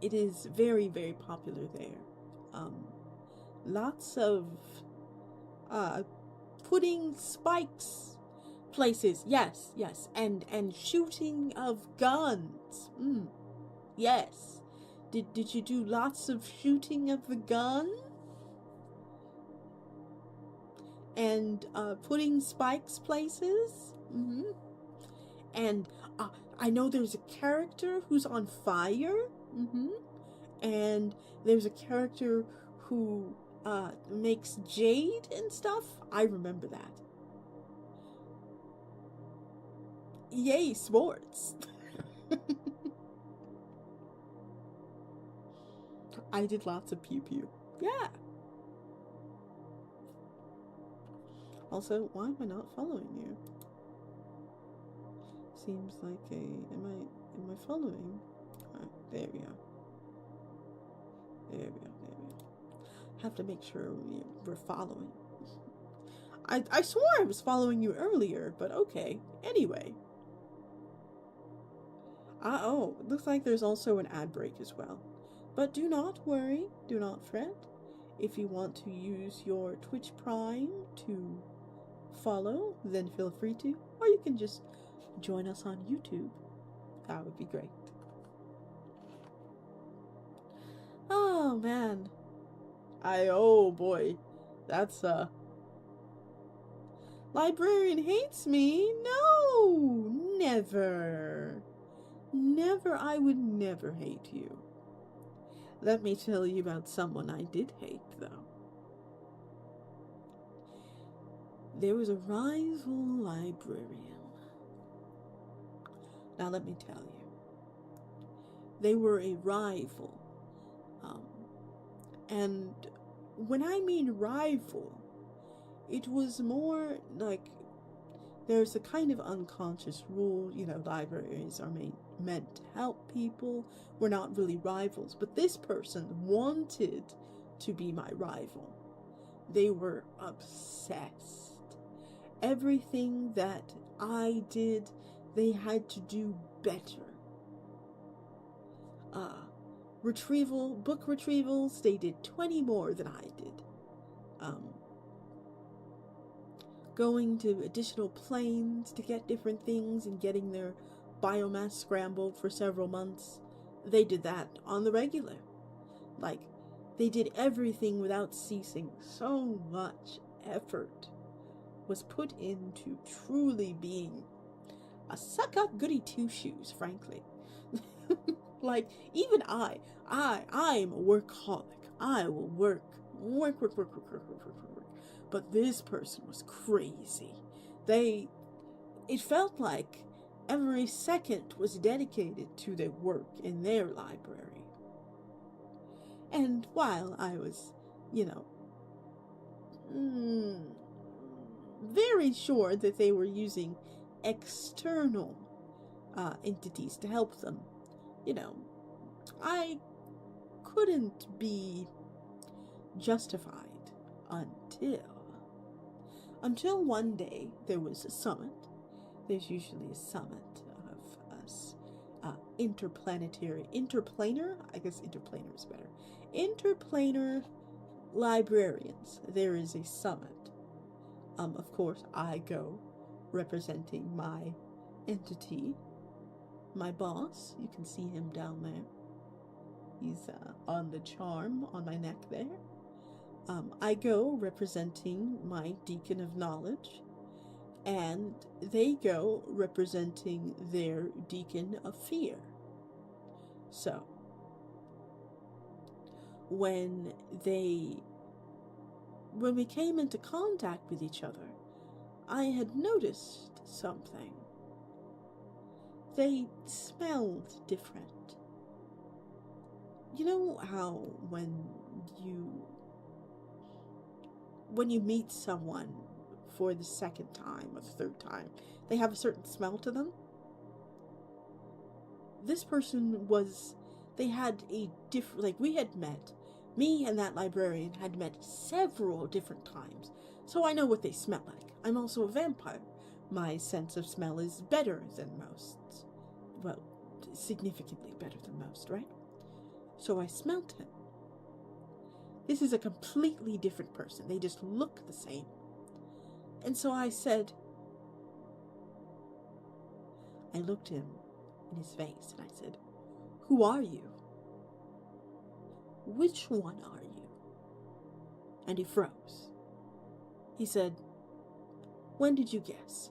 S1: It is very, very popular there. Lots of, putting spikes places. Yes, and shooting of guns. Yes. Did you do lots of shooting of the gun? And putting spikes places. And I know there's a character who's on fire. And there's a character who makes jade and stuff. I remember that. Yay, sports. I did lots of pew pew. Yeah. Also, why am I not following you? Seems like am I following? There we are. There we are. Have to make sure we're following. I swore I was following you earlier, but okay. Anyway. Oh, it looks like there's also an ad break as well. But do not worry, do not fret. If you want to use your Twitch Prime to follow, then feel free to, or you can just join us on YouTube. That would be great. Oh man, oh boy, that's librarian hates me. No, never, I would never hate you. Let me tell you about someone I did hate, though. There was a rival librarian. Now let me tell you. They were a rival. And when I mean rival, it was more like there's a kind of unconscious rule, you know, libraries are meant to help people. We're not really rivals, but this person wanted to be my rival. They were obsessed. Everything that I did, they had to do better. Book retrievals, they did 20 more than I did. going to additional planes to get different things and getting their biomass scrambled for several months. They did that on the regular. Like, they did everything without ceasing. So much effort was put into truly being a suck-up goody two-shoes, frankly. Like, even I'm a workaholic. I will work. But this person was crazy. It felt like every second was dedicated to their work in their library. And while I was, very sure that they were using external entities to help them, I couldn't be justified until one day there was a summit. There's usually a summit of us interplanar, I guess interplanar is better, interplanar librarians. There is a summit. Of course, I go representing my entity, my boss. You can see him down there. He's on the charm on my neck there. I go representing my deacon of knowledge, and they go representing their deacon of fear. So, when we came into contact with each other, I had noticed something. They smelled different. You know how when you meet someone for the second time or the third time, they have a certain smell to them? This person they had a different, we had met, me and that librarian had met several different times, so I know what they smell like. I'm also a vampire. My sense of smell is better than most. Well, significantly better than most, right? So I smelled him. This is a completely different person. They just look the same. And so I looked him in his face and I said, "Who are you? Which one are you?" And he froze. He said, "When did you guess?"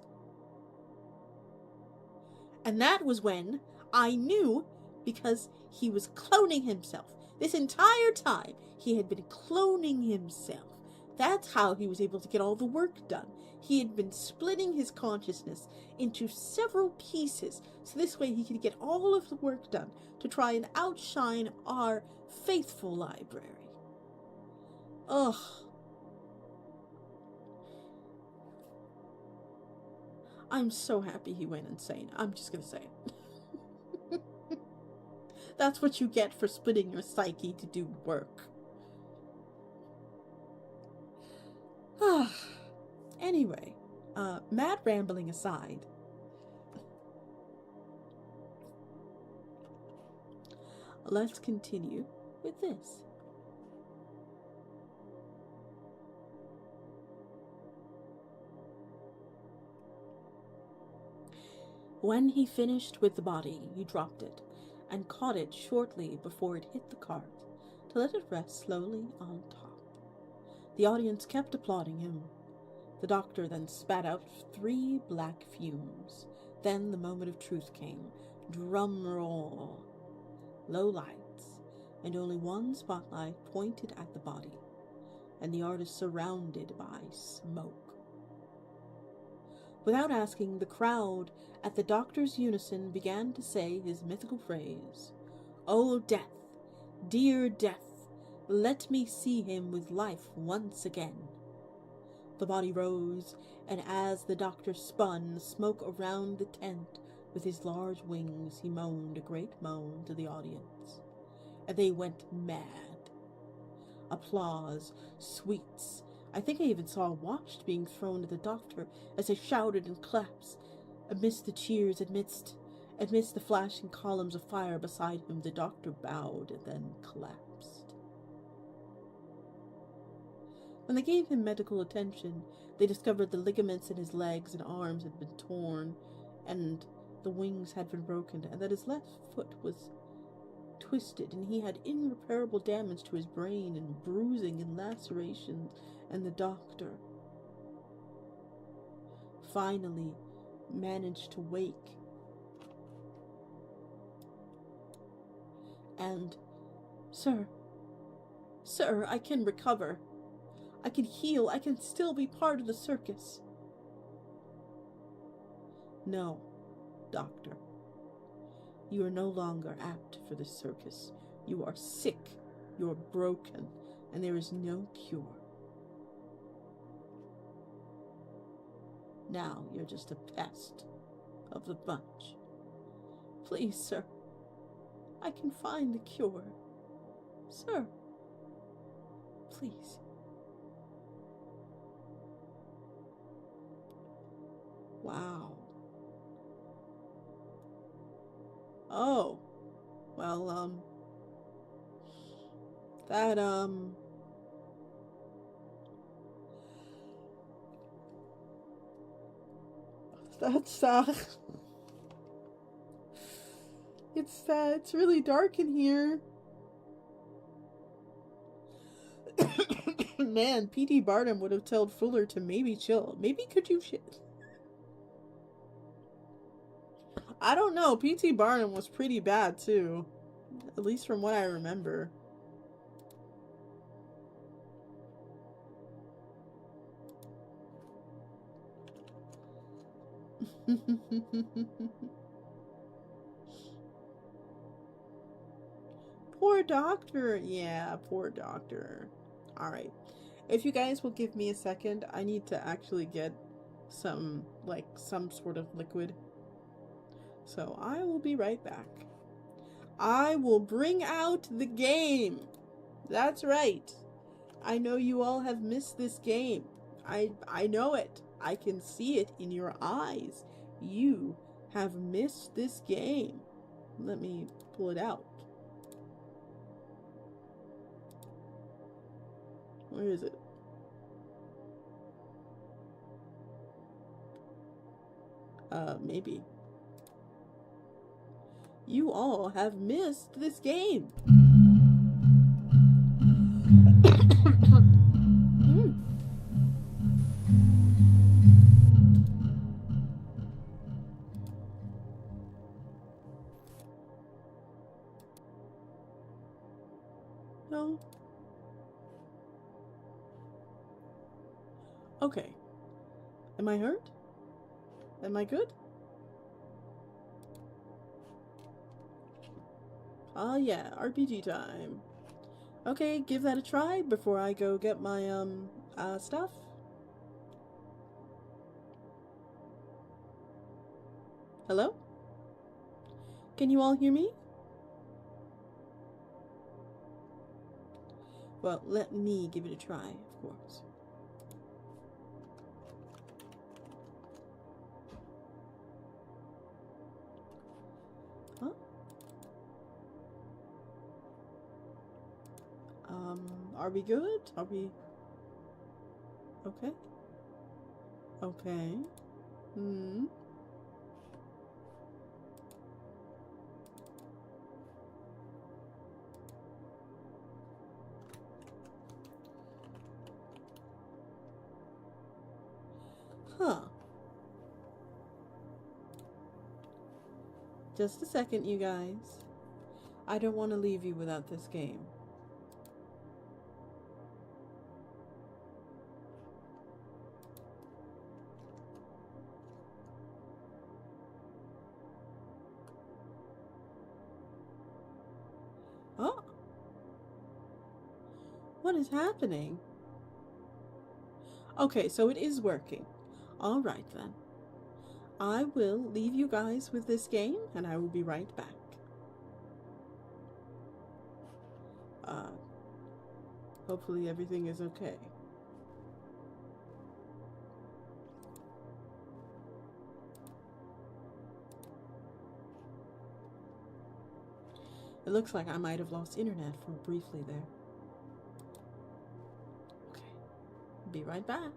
S1: And that was when I knew, because he was cloning himself. This entire time, he had been cloning himself. That's how he was able to get all the work done. He had been splitting his consciousness into several pieces, so this way he could get all of the work done to try and outshine our faithful library. Ugh. I'm so happy he went insane. I'm just gonna say it. That's what you get for splitting your psyche to do work. Anyway, mad rambling aside, let's continue with this. When he finished with the body, he dropped it and caught it shortly before it hit the cart to let it rest slowly on top. The audience kept applauding him. The doctor then spat out 3 black fumes. Then the moment of truth came. Drum roll. Low lights, and only one spotlight pointed at the body, and the artist surrounded by smoke. Without asking, the crowd at the doctor's unison began to say his mythical phrase, "O death, dear death, let me see him with life once again." The body rose, and as the doctor spun the smoke around the tent with his large wings, he moaned a great moan to the audience, and they went mad. Applause, sweets. I think I even saw a watch being thrown at the doctor as they shouted and claps. Amidst the cheers, amidst the flashing columns of fire beside him, the doctor bowed and then collapsed. When they gave him medical attention, they discovered the ligaments in his legs and arms had been torn, and the wings had been broken, and that his left foot was twisted, and he had irreparable damage to his brain and bruising and lacerations, and the doctor finally managed to wake. And, Sir, I can recover. I can heal. I can still be part of the circus. No, Doctor. You are no longer apt for the circus. You are sick. You are broken. And there is no cure. Now you're just a pest of the bunch. Please, sir. I can find the cure. Sir. Please. Wow. Oh. Well, that's, it's really dark in here. Man, P.T. Barnum would have told Fuller to maybe chill. Maybe could you shit? I don't know. P.T. Barnum was pretty bad, too. At least from what I remember. Poor doctor. Yeah, poor doctor. Alright. If you guys will give me a second, I need to actually get some sort of liquid. So I will be right back. I will bring out the game. That's right. I know you all have missed this game. I know it. I can see it in your eyes. You have missed this game. Let me pull it out. Where is it? Maybe. You all have missed this game. No. Okay. Am I hurt? Am I good? Oh yeah, RPG time. Okay, give that a try before I go get my, stuff. Hello? Can you all hear me? Well, let me give it a try, of course. Huh? Are we good? Are we... Okay. Okay. Huh. Just a second, you guys. I don't want to leave you without this game. Oh. What is happening? Okay, so it is working. All right, then. I will leave you guys with this game, and I will be right back. Hopefully everything is okay. It looks like I might have lost internet for briefly there. Okay. Be right back.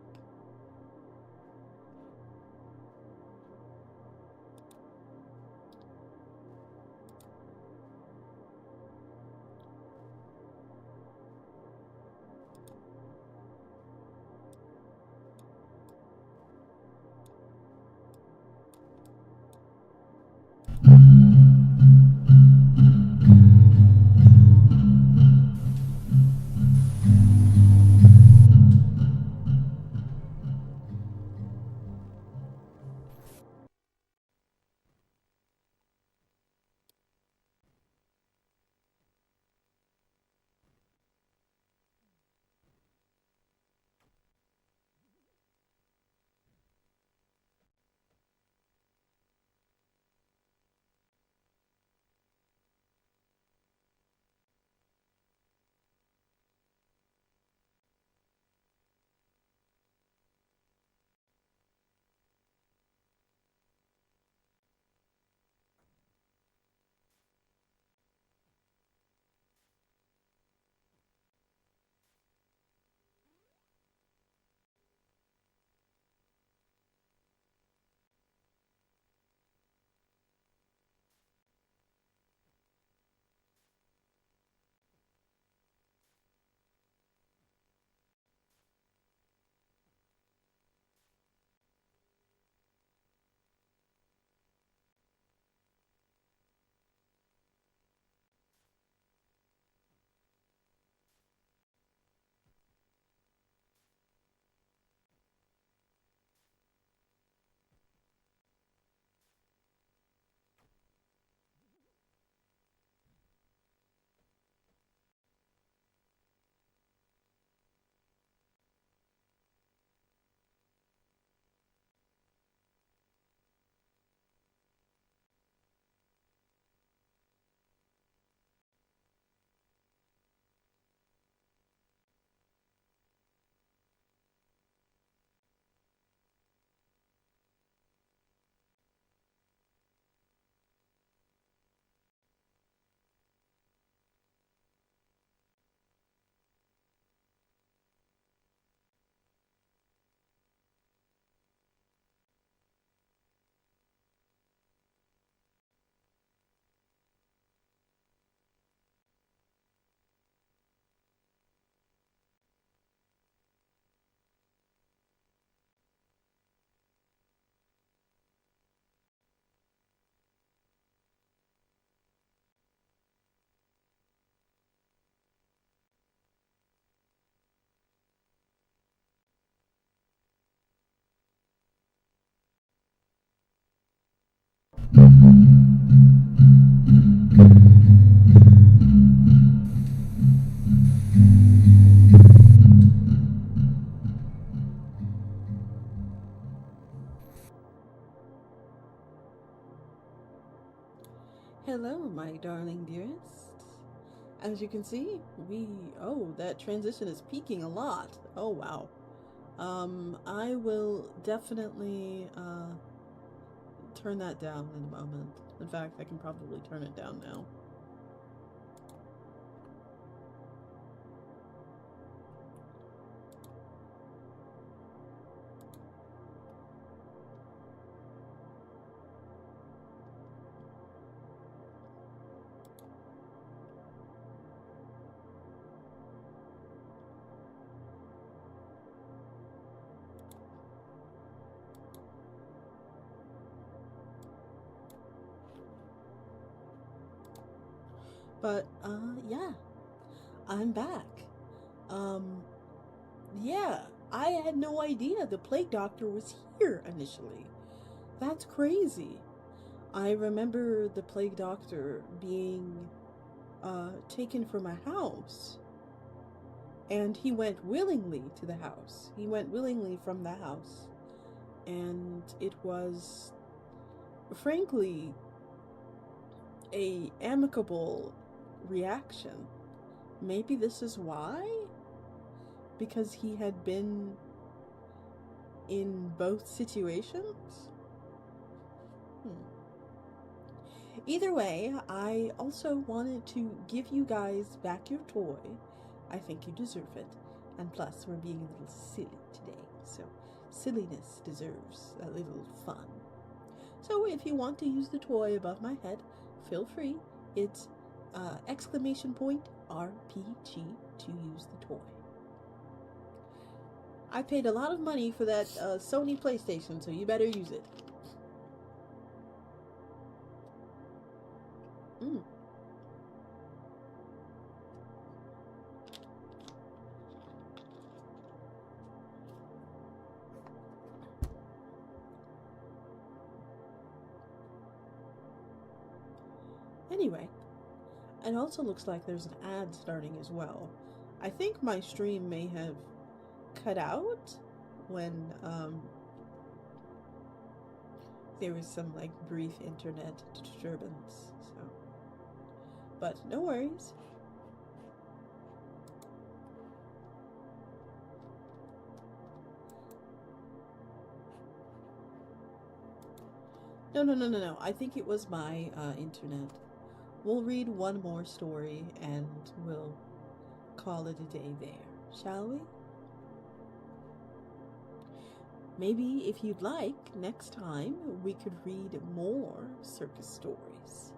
S1: Hello, my darling dearest. As you can see, that transition is peaking a lot. Oh, wow. I will definitely, turn that down in a moment. In fact, I can probably turn it down now. But, yeah, I'm back. Um, yeah, I had no idea the plague doctor was here initially. That's crazy. I remember the plague doctor being, taken from a house. And he went willingly to the house. He went willingly from the house. And it was, frankly, a amicable reaction. Maybe this is why? Because he had been in both situations? Either way, I also wanted to give you guys back your toy. I think you deserve it. And plus, we're being a little silly today, so silliness deserves a little fun. So if you want to use the toy above my head, feel free. It's exclamation point RPG to use the toy. I paid a lot of money for that Sony PlayStation, so you better use it. Anyway, it also looks like there's an ad starting as well. I think my stream may have cut out when there was some like brief internet disturbance, so, but no worries. No. I think it was my internet. We'll read one more story and we'll call it a day there, shall we? Maybe if you'd like, next time we could read more circus stories.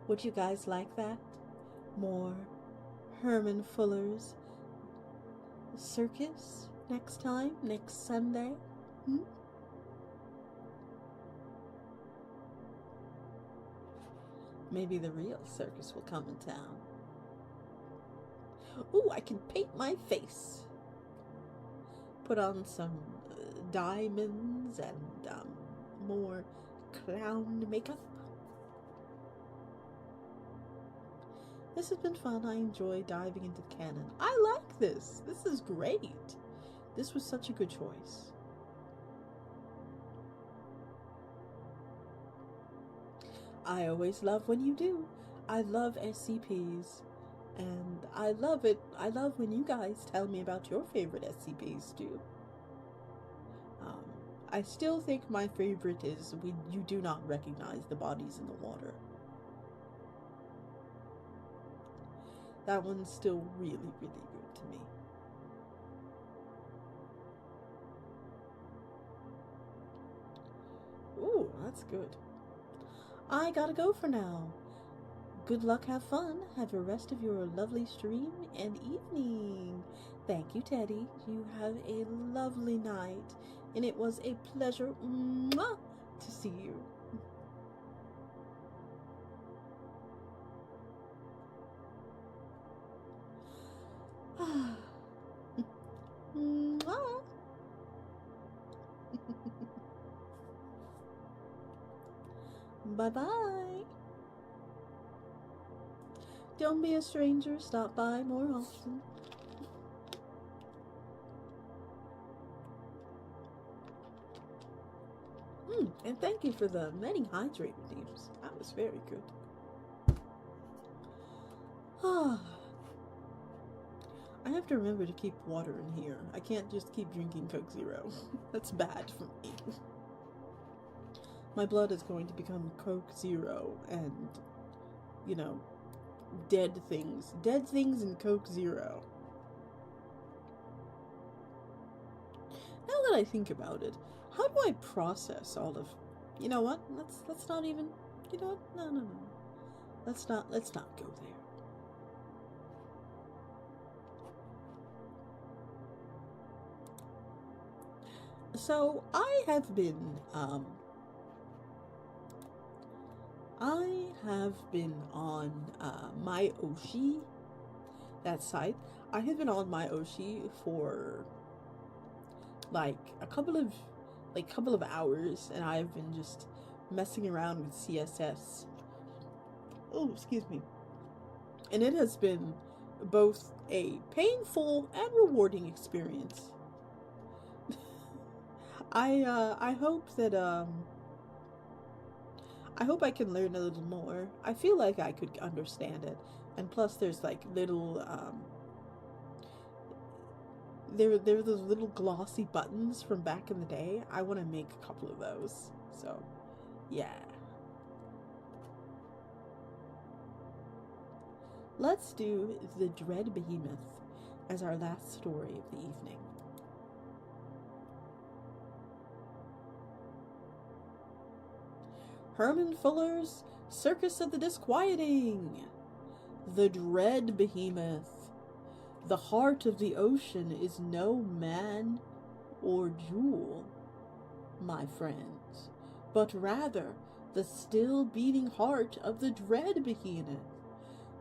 S1: Would you guys like that? More Herman Fuller's Circus next time, next Sunday? Maybe the real circus will come in town. Ooh, I can paint my face. Put on some diamonds and more clown makeup. This has been fun. I enjoy diving into the canon. I like this. This is great. This was such a good choice. I always love when you do. I love SCPs, and I love it. I love when you guys tell me about your favorite SCPs too. I still think my favorite is when you do not recognize the bodies in the water. That one's still really, really good to me. Ooh, that's good. I gotta go for now. Good luck, have fun, have the rest of your lovely stream and evening. Thank you, Teddy. You have a lovely night, and it was a pleasure to see you. Bye-bye. Don't be a stranger. Stop by more often. And thank you for the many hydrate redeems. That was very good. I have to remember to keep water in here. I can't just keep drinking Coke Zero. That's bad for me. My blood is going to become Coke Zero and, you know, dead things. Dead things and Coke Zero. Now that I think about it, how do I process all of... You know what? Let's not even... You know what? No. Let's not go there. So, I have been on my Oshi, that site. I have been on my Oshi for like a couple of hours, and I've been just messing around with CSS. Oh, excuse me. And it has been both a painful and rewarding experience. I hope that I hope I can learn a little more. I feel like I could understand it. And plus there's like little there are those little glossy buttons from back in the day. I want to make a couple of those. So, yeah. Let's do the Dread Behemoth. as our last story of the evening. Herman Fuller's Circus of the Disquieting. The Dread Behemoth. The heart of the ocean is no man or jewel, my friends, but rather the still beating heart of the Dread Behemoth.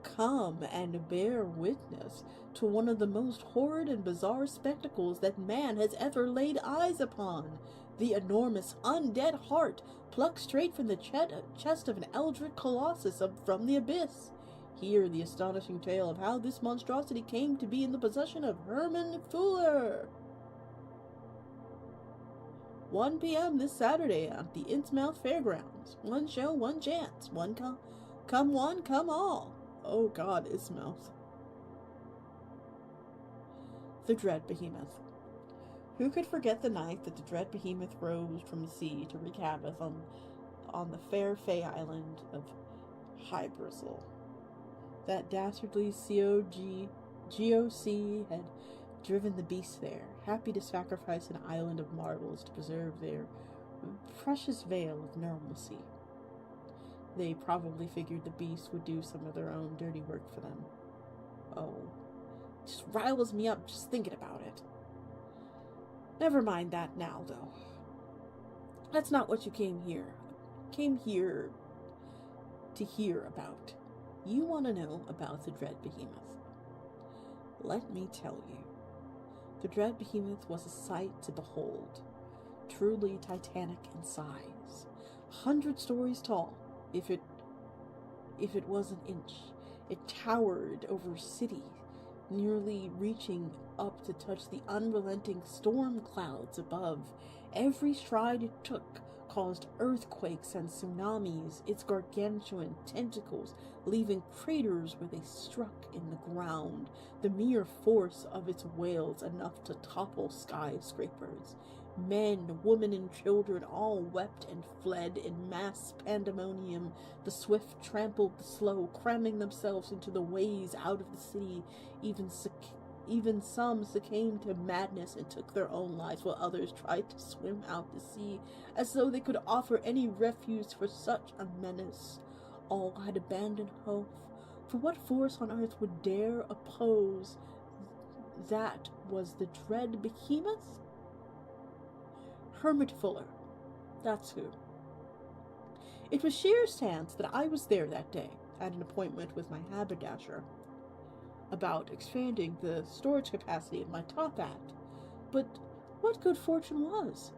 S1: Come and bear witness to one of the most horrid and bizarre spectacles that man has ever laid eyes upon. The enormous undead heart plucked straight from the chest of an eldritch colossus from the abyss. Hear the astonishing tale of how this monstrosity came to be in the possession of Herman Fuller. 1 p.m. this Saturday at the Innsmouth Fairgrounds. One show, one chance. Come one, come all. Oh God, Innsmouth. The Dread Behemoth. Who could forget the night that the Dread Behemoth rose from the sea to wreak havoc on the fair Fey island of Hybristle? That dastardly GOC had driven the beast there, happy to sacrifice an island of marvels to preserve their precious veil of normalcy. They probably figured the beast would do some of their own dirty work for them. Oh, it just riles me up just thinking about it. Never mind that now, though. That's not what you came here to hear about. You want to know about the Dread Behemoth. Let me tell you. The Dread Behemoth was a sight to behold, truly titanic in size, 100 stories tall, if it was an inch. It towered over a city, nearly reaching up to touch the unrelenting storm clouds above. Every stride it took caused earthquakes and tsunamis, its gargantuan tentacles leaving craters where they struck in the ground, the mere force of its wails enough to topple skyscrapers. Men, women, and children all wept and fled in mass pandemonium. The swift trampled the slow, cramming themselves into the ways out of the city. Even some succumbed to madness and took their own lives, while others tried to swim out to sea, as though they could offer any refuge for such a menace. All had abandoned hope, for what force on earth would dare oppose that was the Dread Behemoth? Herman Fuller, that's who. It was sheer chance that I was there that day, at an appointment with my haberdasher, about expanding the storage capacity of my top hat. But what good fortune was?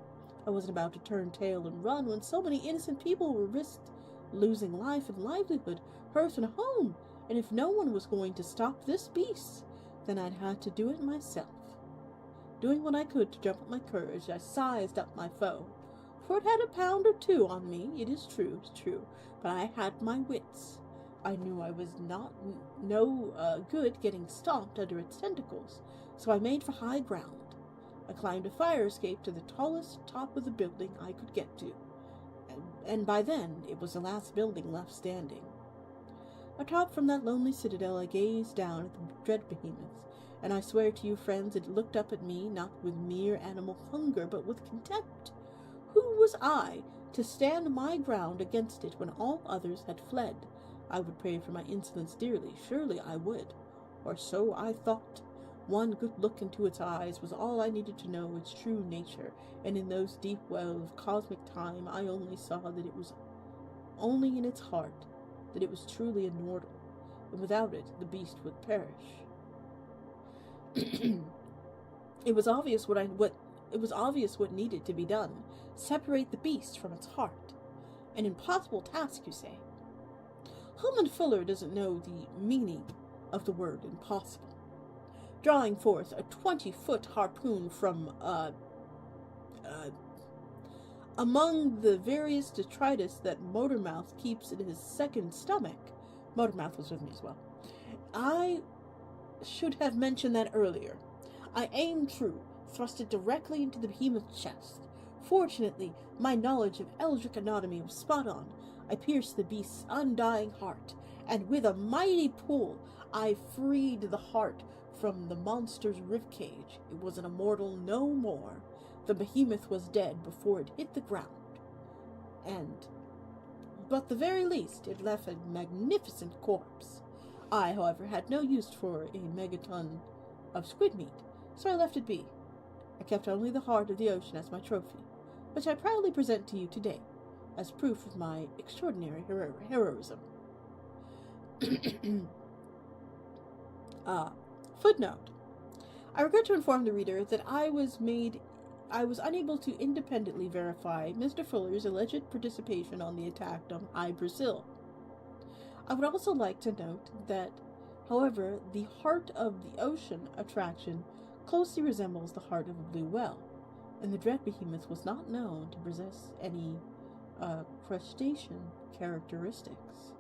S1: I wasn't about to turn tail and run when so many innocent people were risked losing life and livelihood, hearth and home, and if no one was going to stop this beast, then I'd had to do it myself. Doing what I could to jump up my courage, I sized up my foe, for it had a pound or two on me, it is true, but I had my wits. I knew I was no good getting stomped under its tentacles, so I made for high ground. I climbed a fire escape to the tallest top of the building I could get to, and by then it was the last building left standing. Atop from that lonely citadel I gazed down at the Dread Behemoth, and I swear to you, friends, it looked up at me not with mere animal hunger, but with contempt. Who was I to stand my ground against it when all others had fled? I would pay for my insolence dearly, surely I would, or so I thought. One good look into its eyes was all I needed to know its true nature, and in those deep wells of cosmic time I only saw that it was only in its heart, that it was truly immortal, and without it the beast would perish. It was obvious what needed to be done. Separate the beast from its heart. An impossible task, you say? Herman Fuller doesn't know the meaning of the word impossible. Drawing forth a 20-foot harpoon from, among the various detritus that Motormouth keeps in his second stomach. Motormouth was with me as well. I should have mentioned that earlier. I aimed true, thrust it directly into the behemoth's chest. Fortunately, my knowledge of eldritch anatomy was spot on. I pierced the beast's undying heart, and with a mighty pull, I freed the heart from the monster's ribcage. It was an immortal no more. The behemoth was dead before it hit the ground. But the very least, it left a magnificent corpse. I, however, had no use for a megaton of squid meat, so I left it be. I kept only the heart of the ocean as my trophy, which I proudly present to you today, as proof of my extraordinary heroism. Footnote. I regret to inform the reader that I was unable to independently verify Mr. Fuller's alleged participation on the attack on High Brazil. I would also like to note that, however, the heart of the ocean attraction closely resembles the heart of a blue whale, and the dread behemoth was not known to possess any crustacean characteristics.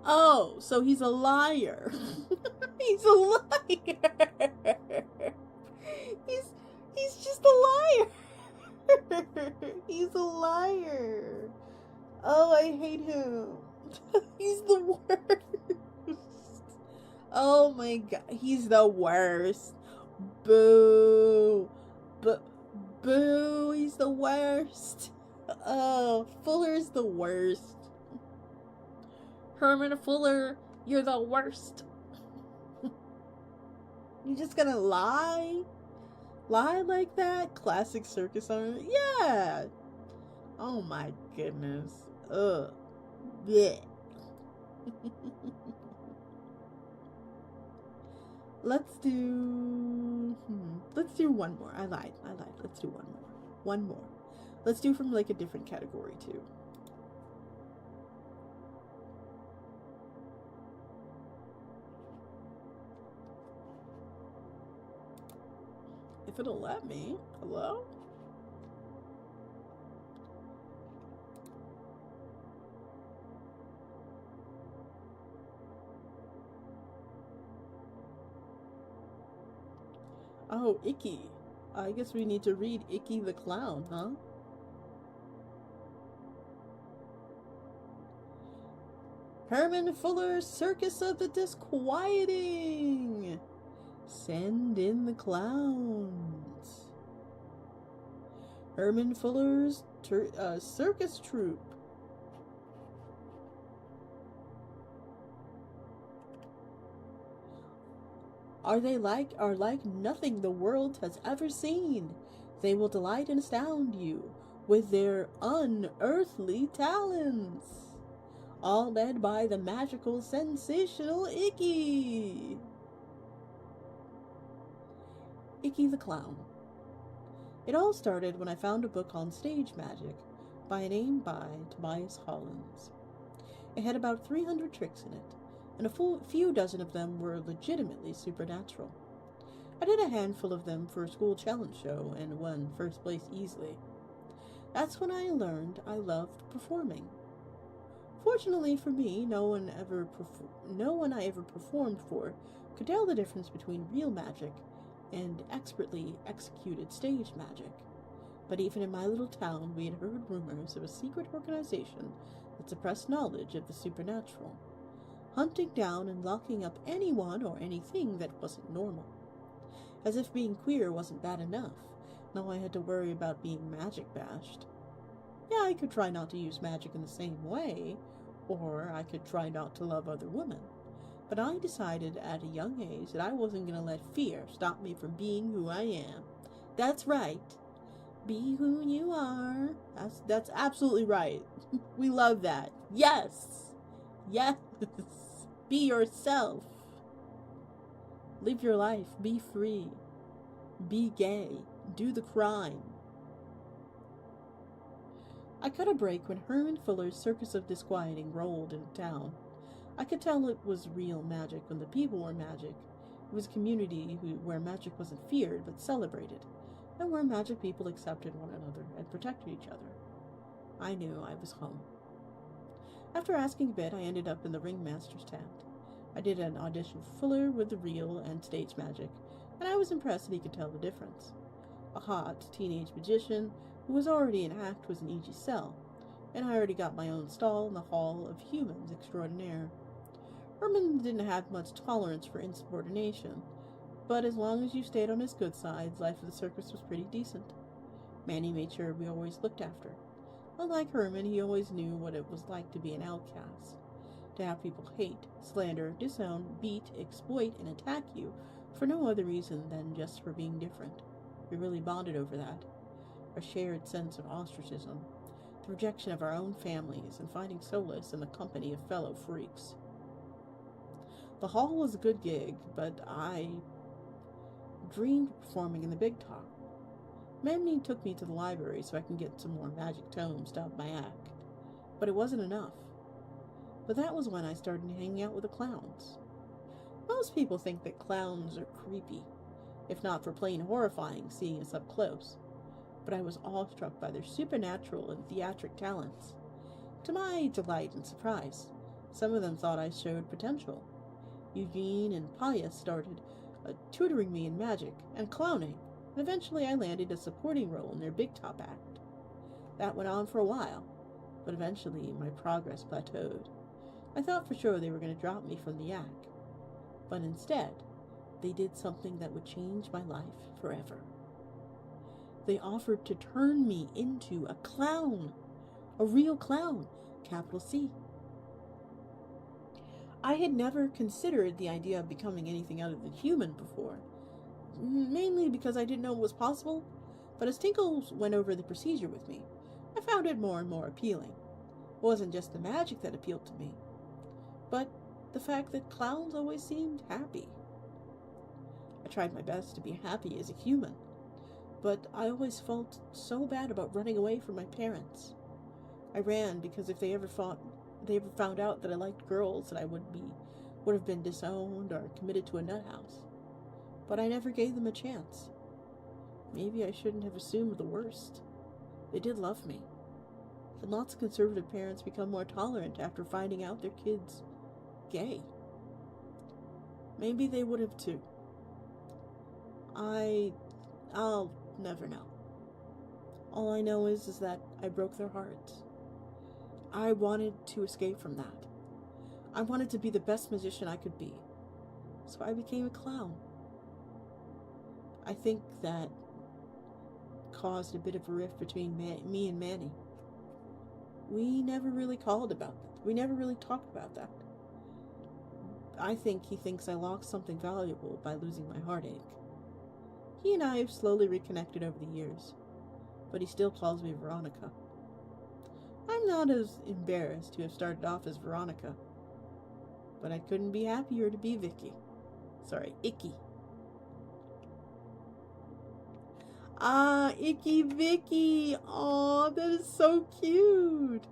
S1: Oh, so he's a liar. He's a liar. He's just a liar. He's a liar. Oh, I hate him. He's the worst. Oh my god, he's the worst. Boo. Boo, he's the worst. Oh, Fuller's the worst. Herman Fuller, you're the worst. You just gonna lie? Lie like that? Classic Circus owner? Yeah. Oh my goodness. Ugh. Yeah. Let's do one more. I lied. Let's do one more. One more. Let's do from like a different category too. If it'll let me. Hello? Oh, Icky. I guess we need to read Icky the Clown, huh? Herman Fuller's Circus of the Disquieting. Send in the clowns. Herman Fuller's circus troupe. Are like nothing the world has ever seen. They will delight and astound you with their unearthly talents. All led by the magical, sensational Icky. Icky the Clown. It all started when I found a book on stage magic by Tobias Hollins. It had about 300 tricks in it, and a few dozen of them were legitimately supernatural. I did a handful of them for a school challenge show and won first place easily. That's when I learned I loved performing. Fortunately for me, no one I ever performed for could tell the difference between real magic and expertly executed stage magic. But even in my little town, we had heard rumors of a secret organization that suppressed knowledge of the supernatural, hunting down and locking up anyone or anything that wasn't normal. As if being queer wasn't bad enough, now I had to worry about being magic bashed. Yeah, I could try not to use magic in the same way, or I could try not to love other women. But I decided at a young age that I wasn't going to let fear stop me from being who I am. That's right. Be who you are. That's absolutely right. We love that. Yes. Yes. Be yourself. Live your life. Be free. Be gay. Do the crime. I cut a break when Herman Fuller's Circus of Disquieting rolled into town. I could tell it was real magic when the people were magic. It was a community where magic wasn't feared but celebrated, and where magic people accepted one another and protected each other. I knew I was home. After asking a bit, I ended up in the ringmaster's tent. I did an audition for Fuller with the real and stage magic, and I was impressed that he could tell the difference. A hot teenage magician who was already an act was an easy sell, and I already got my own stall in the Hall of Humans Extraordinaire. Herman didn't have much tolerance for insubordination, but as long as you stayed on his good sides, life at the circus was pretty decent. Manny made sure we always looked after. Unlike Herman, he always knew what it was like to be an outcast, to have people hate, slander, disown, beat, exploit, and attack you for no other reason than just for being different. We really bonded over that. A shared sense of ostracism, the rejection of our own families, and finding solace in the company of fellow freaks. The hall was a good gig, but I dreamed of performing in the big top. Manny took me to the library so I can get some more magic tomes to help my act, but it wasn't enough. But that was when I started hanging out with the clowns. Most people think that clowns are creepy, if not for plain horrifying seeing us up close, but I was awestruck by their supernatural and theatric talents. To my delight and surprise, some of them thought I showed potential. Eugene and Paya started tutoring me in magic and clowning, and eventually I landed a supporting role in their big top act. That went on for a while, but eventually my progress plateaued. I thought for sure they were going to drop me from the act, but instead, they did something that would change my life forever. They offered to turn me into a clown, a real clown, capital C. I had never considered the idea of becoming anything other than human before, mainly because I didn't know it was possible, but as Tinkle went over the procedure with me, I found it more and more appealing. It wasn't just the magic that appealed to me, but the fact that clowns always seemed happy. I tried my best to be happy as a human, but I always felt so bad about running away from my parents. I ran because if they ever found out that I liked girls, that I would have been disowned or committed to a nut house. But I never gave them a chance. Maybe I shouldn't have assumed the worst. They did love me. And lots of conservative parents become more tolerant after finding out their kid's gay. Maybe they would have too. I'll never know. All I know is that I broke their hearts. I wanted to escape from that. I wanted to be the best magician I could be. So I became a clown. I think that caused a bit of a rift between me and Manny. We never really called about that. We never really talked about that. I think he thinks I lost something valuable by losing my heartache. He and I have slowly reconnected over the years, but he still calls me Veronica. I'm not as embarrassed to have started off as Veronica, but I couldn't be happier to be Icky. Ah, Icky Vicky. Oh, that is so cute.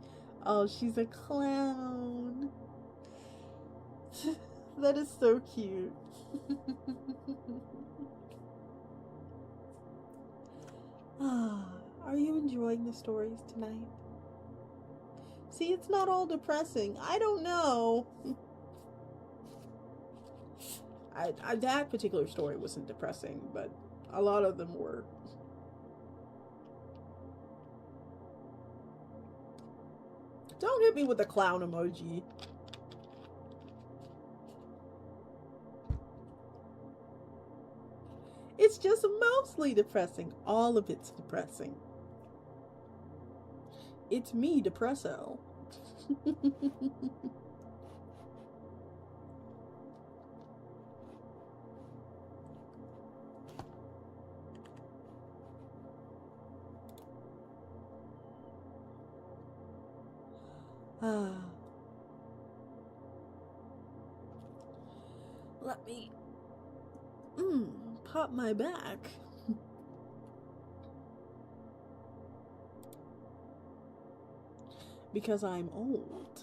S1: Oh, she's a clown. That is so cute. Are you enjoying the stories tonight? See, it's not all depressing. I don't know. That particular story wasn't depressing, but a lot of them were. Don't hit me with the clown emoji. It's just mostly depressing. All of it's depressing. It's me, depresso. Let me pop my back. Because I'm old.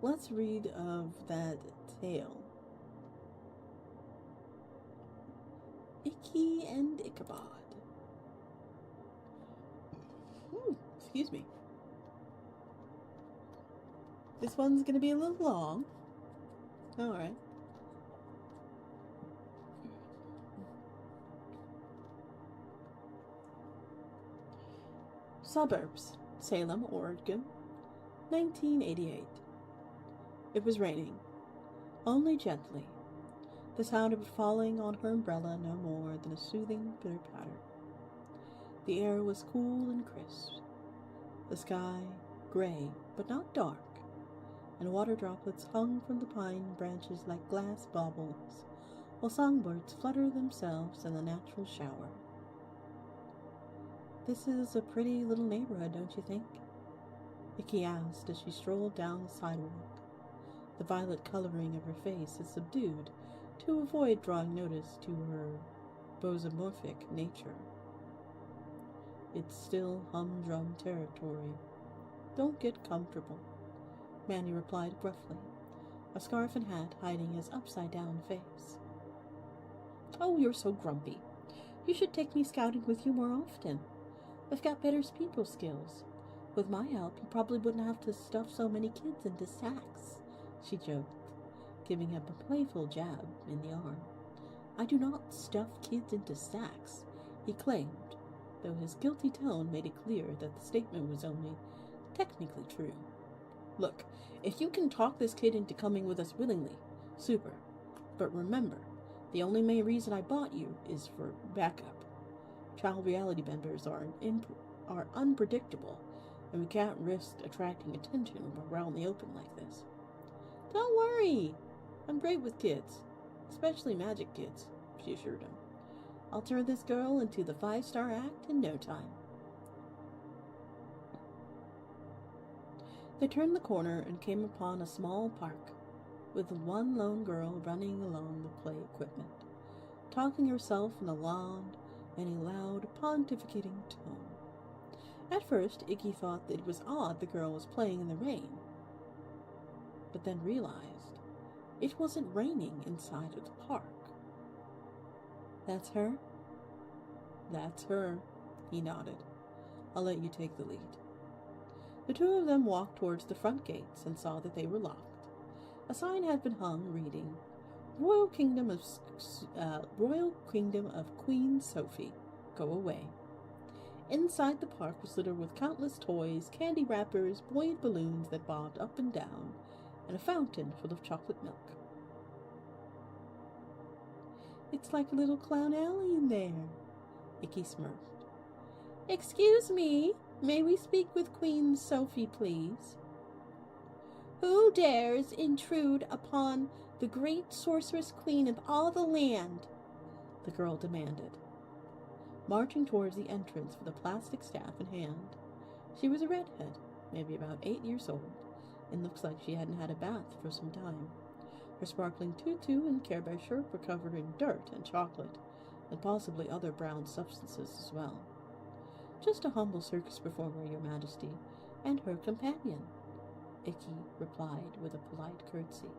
S1: Let's read of that tale. Icky and Ichabod. Excuse me. This one's gonna be a little long. Alright. Suburbs, Salem, Oregon, 1988. It was raining, only gently, the sound of it falling on her umbrella no more than a soothing pitter-patter. The air was cool and crisp, the sky gray but not dark, and water droplets hung from the pine branches like glass baubles, while songbirds fluttered themselves in the natural shower. "This is a pretty little neighborhood, don't you think?" Icky asked as she strolled down the sidewalk. The violet coloring of her face is subdued to avoid drawing notice to her bosomorphic nature. "It's still humdrum territory. Don't get comfortable," Manny replied gruffly, a scarf and hat hiding his upside-down face. "Oh, you're so grumpy. You should take me scouting with you more often. I've got better people skills. With my help, you probably wouldn't have to stuff so many kids into sacks," she joked, giving him a playful jab in the arm. "I do not stuff kids into sacks," he claimed, though his guilty tone made it clear that the statement was only technically true. "Look, if you can talk this kid into coming with us willingly, super. But remember, the only main reason I bought you is for backup. Child reality benders are unpredictable, and we can't risk attracting attention when we're out in the open like this." "Don't worry, I'm great with kids, especially magic kids," she assured him. "I'll turn this girl into the 5-star act in no time." They turned the corner and came upon a small park, with one lone girl running along the play equipment, talking herself in a loud pontificating tone. At first, Iggy thought that it was odd the girl was playing in the rain, but then realized it wasn't raining inside of the park. "That's her?" "That's her," he nodded. "I'll let you take the lead." The two of them walked towards the front gates and saw that they were locked. A sign had been hung reading, Royal Kingdom of Queen Sophie, go away." Inside, the park was littered with countless toys, candy wrappers, buoyant balloons that bobbed up and down, and a fountain full of chocolate milk. "It's like a little clown alley in there," Icky smirked. "Excuse me, may we speak with Queen Sophie, please?" "Who dares intrude upon the great sorceress queen of all the land?" the girl demanded, marching towards the entrance with a plastic staff in hand. She was a redhead, maybe about 8 years old, and looks like she hadn't had a bath for some time. Her sparkling tutu and Care Bear shirt were covered in dirt and chocolate, and possibly other brown substances as well. "Just a humble circus performer, Your Majesty, and her companion," Icky replied with a polite curtsy.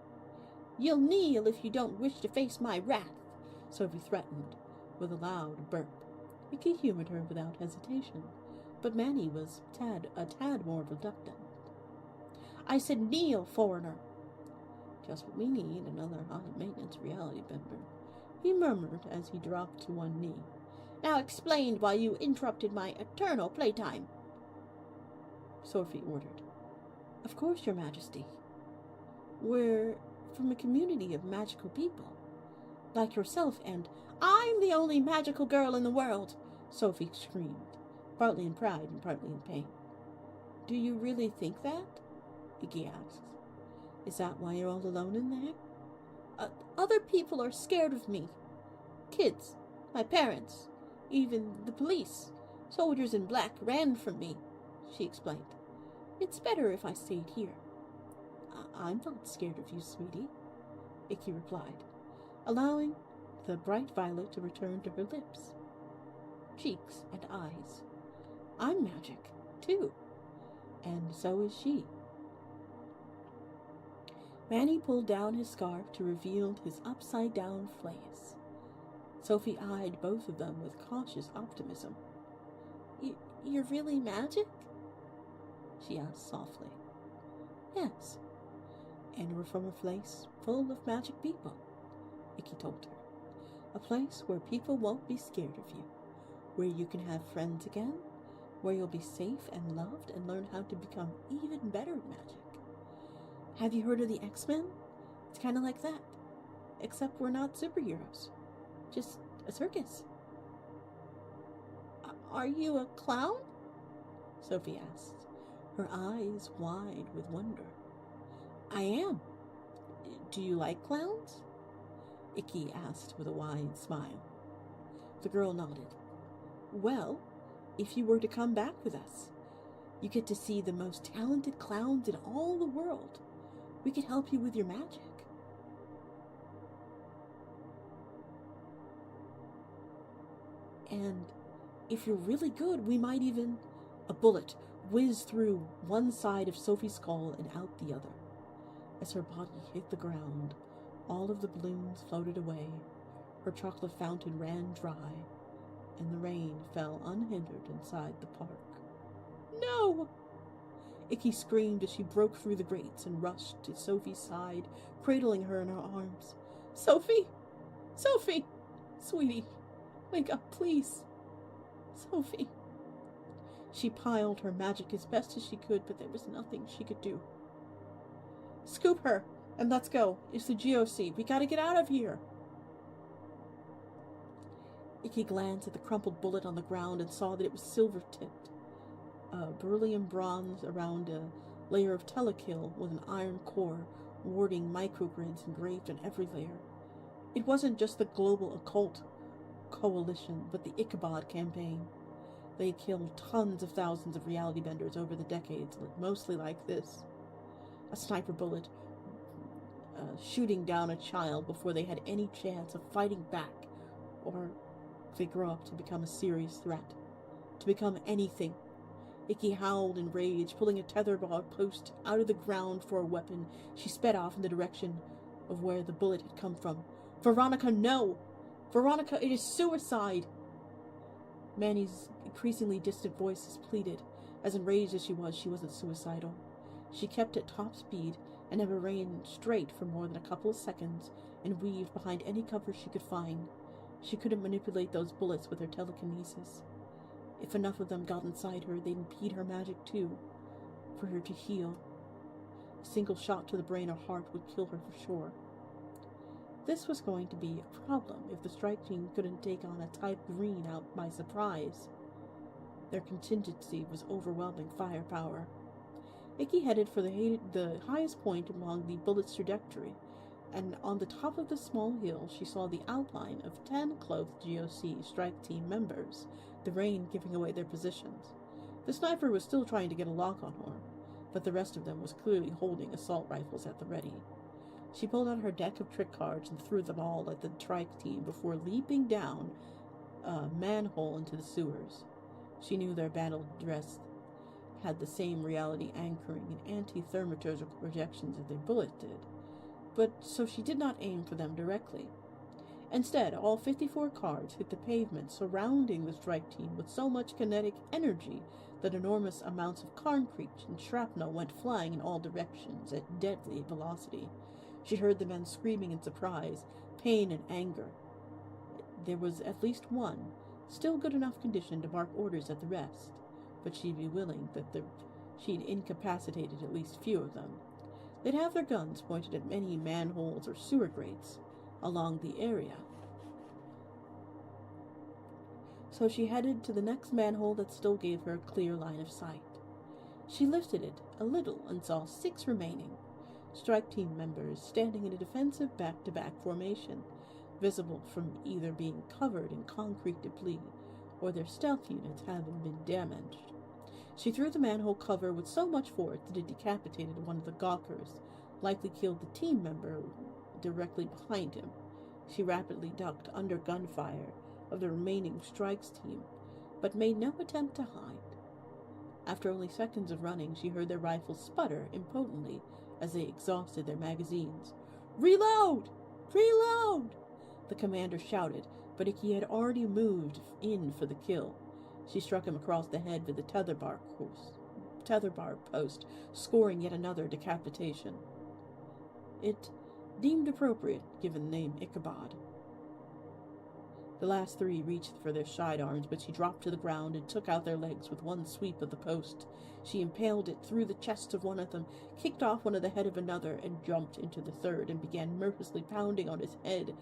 S1: "You'll kneel if you don't wish to face my wrath," Sophie threatened, with a loud burp. Icky humored her without hesitation, but Manny was a tad more reluctant. "I said kneel, foreigner." "Just what we need, another high-maintenance reality bender," he murmured as he dropped to one knee. "Now explain why you interrupted my eternal playtime," Sophie ordered. "Of course, Your Majesty. We're from a community of magical people, like yourself, and—" "I'm the only magical girl in the world," Sophie screamed, partly in pride and partly in pain. "Do you really think that?" Iggy asked. "Is that why you're all alone in there?" Other people are scared of me. Kids, my parents, even the police. Soldiers in black ran from me," she explained. "It's better if I stayed here." I'm not scared of you, sweetie," Icky replied, allowing the bright violet to return to her lips, cheeks, and eyes. "I'm magic, too, and so is she." Manny pulled down his scarf to reveal his upside-down fleas. Sophie eyed both of them with cautious optimism. You're really magic?" she asked softly. "Yes, and we're from a place full of magic people," Icky told her. "A place where people won't be scared of you, where you can have friends again, where you'll be safe and loved and learn how to become even better at magic. Have you heard of the X-Men? It's kind of like that, except we're not superheroes, just a circus. Are you a clown? Sophie asked, her eyes wide with wonder. I am. Do you like clowns? Icky asked with a wide smile. The girl nodded. Well, if you were to come back with us, you get to see the most talented clowns in all the world. We could help you with your magic. And if you're really good, we might even... A bullet whizzed through one side of Sophie's skull and out the other. As her body hit the ground, all of the balloons floated away, her chocolate fountain ran dry, and the rain fell unhindered inside the park. No! Icky screamed as she broke through the grates and rushed to Sophie's side, cradling her in her arms. Sophie! Sophie! Sweetie, wake up, please. Sophie. She piled her magic as best as she could, but there was nothing she could do. Scoop her, and let's go. It's the GOC. We gotta get out of here. Icky glanced at the crumpled bullet on the ground and saw that it was silver-tipped. Beryllium bronze around a layer of telekill with an iron core, warding microgrids engraved on every layer. It wasn't just the global occult coalition, but the Ichabod campaign. They killed tons of thousands of reality benders over the decades, mostly like this. A sniper bullet shooting down a child before they had any chance of fighting back, or they grow up to become a serious threat, to become anything. Icky howled in rage, pulling a tetherball post out of the ground for a weapon. She sped off in the direction of where the bullet had come from. Veronica, no! Veronica, it is suicide! Manny's increasingly distant voices pleaded. As enraged as she wasn't suicidal. She kept at top speed and never ran straight for more than a couple of seconds and weaved behind any cover she could find. She couldn't manipulate those bullets with her telekinesis. If enough of them got inside her, they'd impede her magic too, for her to heal. A single shot to the brain or heart would kill her for sure. This was going to be a problem if the strike team couldn't take on a Type Green out by surprise. Their contingency was overwhelming firepower. Icky headed for the highest point along the bullet's trajectory, and on the top of the small hill she saw the outline of 10 clothed GOC strike team members, the rain giving away their positions. The sniper was still trying to get a lock on her, but the rest of them was clearly holding assault rifles at the ready. She pulled out her deck of trick cards and threw them all at the strike team before leaping down a manhole into the sewers. She knew their battle dress had the same reality anchoring and anti-thermaturgical projections as their bullet did, but so she did not aim for them directly. Instead, all 54 cards hit the pavement surrounding the strike team with so much kinetic energy that enormous amounts of concrete and shrapnel went flying in all directions at deadly velocity. She heard the men screaming in surprise, pain, and anger. There was at least one, still good enough condition to bark orders at the rest, but she'd be willing that she'd incapacitated at least few of them. They'd have their guns pointed at many manholes or sewer grates along the area. So she headed to the next manhole that still gave her a clear line of sight. She lifted it a little and saw 6 remaining strike team members standing in a defensive back-to-back formation, visible from either being covered in concrete debris or their stealth units having been damaged. She threw the manhole cover with so much force that it decapitated one of the gawkers, likely killed the team member directly behind him. She rapidly ducked under gunfire of the remaining strikes team, but made no attempt to hide. After only seconds of running, she heard their rifles sputter impotently as they exhausted their magazines. "Reload! Reload!" the commander shouted, but Icky had already moved in for the kill. She struck him across the head with the tetherbar post, scoring yet another decapitation. It deemed appropriate, given the name Ichabod. The last three reached for their sidearms, but she dropped to the ground and took out their legs with one sweep of the post. She impaled it through the chest of one of them, kicked off one of the head of another, and jumped into the third and began mercilessly pounding on his head.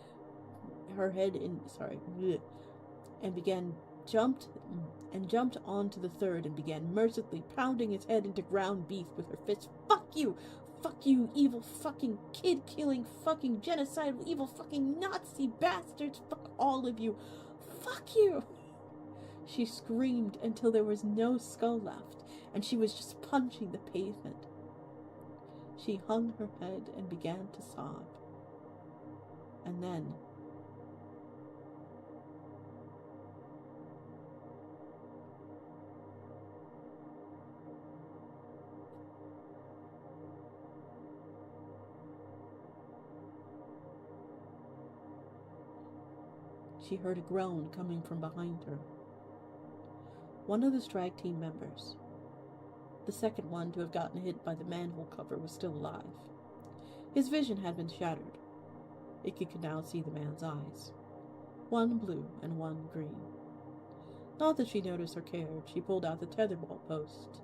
S1: Jumped onto the third and began mercilessly pounding his head into ground beef with her fists. Fuck you! Fuck you, evil fucking kid-killing fucking genocidal evil fucking Nazi bastards! Fuck all of you! Fuck you! She screamed until there was no skull left, and she was just punching the pavement. She hung her head and began to sob. And then she heard a groan coming from behind her. One of the strike team members, the second one to have gotten hit by the manhole cover, was still alive. His vision had been shattered. Icky could now see the man's eyes, one blue and one green. Not that she noticed or cared, she pulled out the tetherball post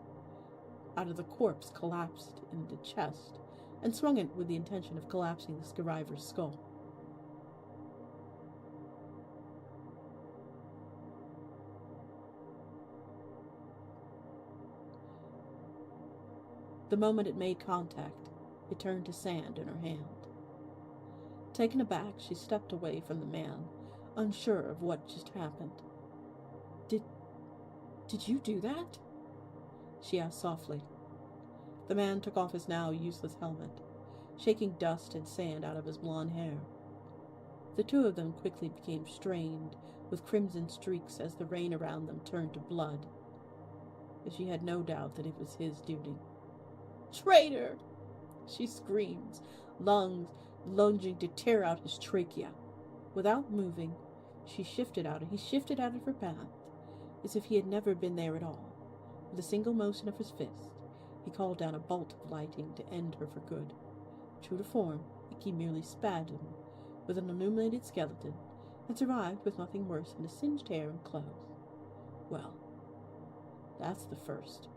S1: out of the corpse collapsed in the chest and swung it with the intention of collapsing the survivor's skull. The moment it made contact, it turned to sand in her hand. Taken aback, she stepped away from the man, unsure of what just happened. Did you do that? She asked softly. The man took off his now useless helmet, shaking dust and sand out of his blonde hair. The two of them quickly became strained with crimson streaks as the rain around them turned to blood. But she had no doubt that it was his duty. Traitor! She screams, lungs lunging to tear out his trachea. Without moving, he shifted out of her path, as if he had never been there at all. With a single motion of his fist, he called down a bolt of lightning to end her for good. True to form, Icky merely spazzed him with an illuminated skeleton, and survived with nothing worse than his singed hair and clothes. Well, that's the first,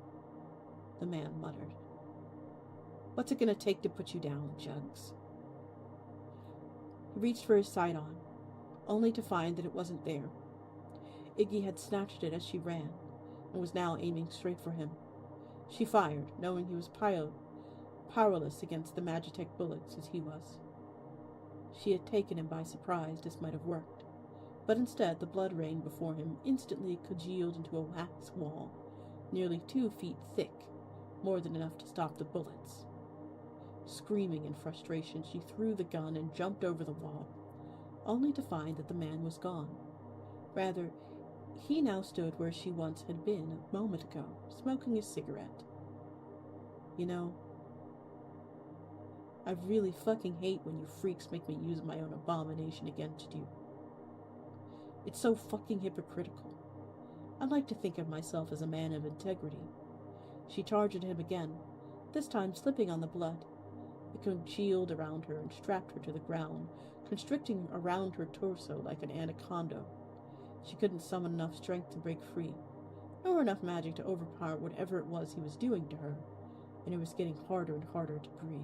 S1: the man muttered. What's it gonna take to put you down, Jugs? He reached for his sidearm, only to find that it wasn't there. Iggy had snatched it as she ran, and was now aiming straight for him. She fired, knowing he was powerless against the Magitech bullets as he was. She had taken him by surprise, this might have worked, but instead the blood rain before him instantly congealed into a wax wall, nearly 2 feet thick, more than enough to stop the bullets. Screaming in frustration, she threw the gun and jumped over the wall, only to find that the man was gone. Rather, he now stood where she once had been a moment ago, smoking a cigarette. You know, I really fucking hate when you freaks make me use my own abomination against you. It's so fucking hypocritical. I'd like to think of myself as a man of integrity. She charged at him again, this time slipping on the blood. It congealed around her and strapped her to the ground, constricting around her torso like an anaconda. She couldn't summon enough strength to break free, nor enough magic to overpower whatever it was he was doing to her, and it was getting harder and harder to breathe.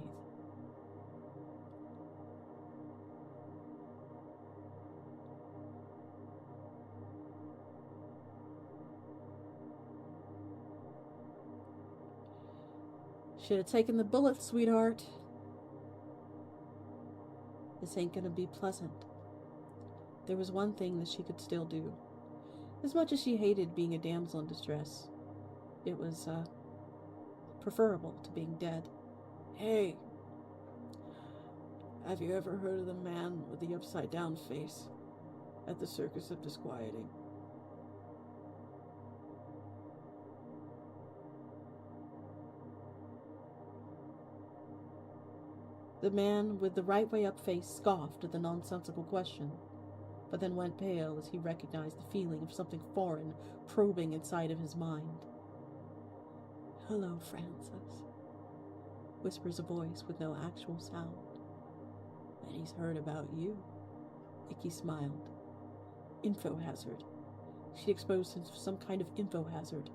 S1: Should have taken the bullet, sweetheart. This ain't gonna be pleasant. There was one thing that she could still do. As much as she hated being a damsel in distress, it was, preferable to being dead. Hey, have you ever heard of the man with the upside-down face at the Circus of Disquieting? The man with the right-way-up face scoffed at the nonsensical question, but then went pale as he recognized the feeling of something foreign probing inside of his mind. "Hello, Francis," whispers a voice with no actual sound. "And he's heard about you." Icky smiled. info hazard. She'd exposed him to some kind of info hazard.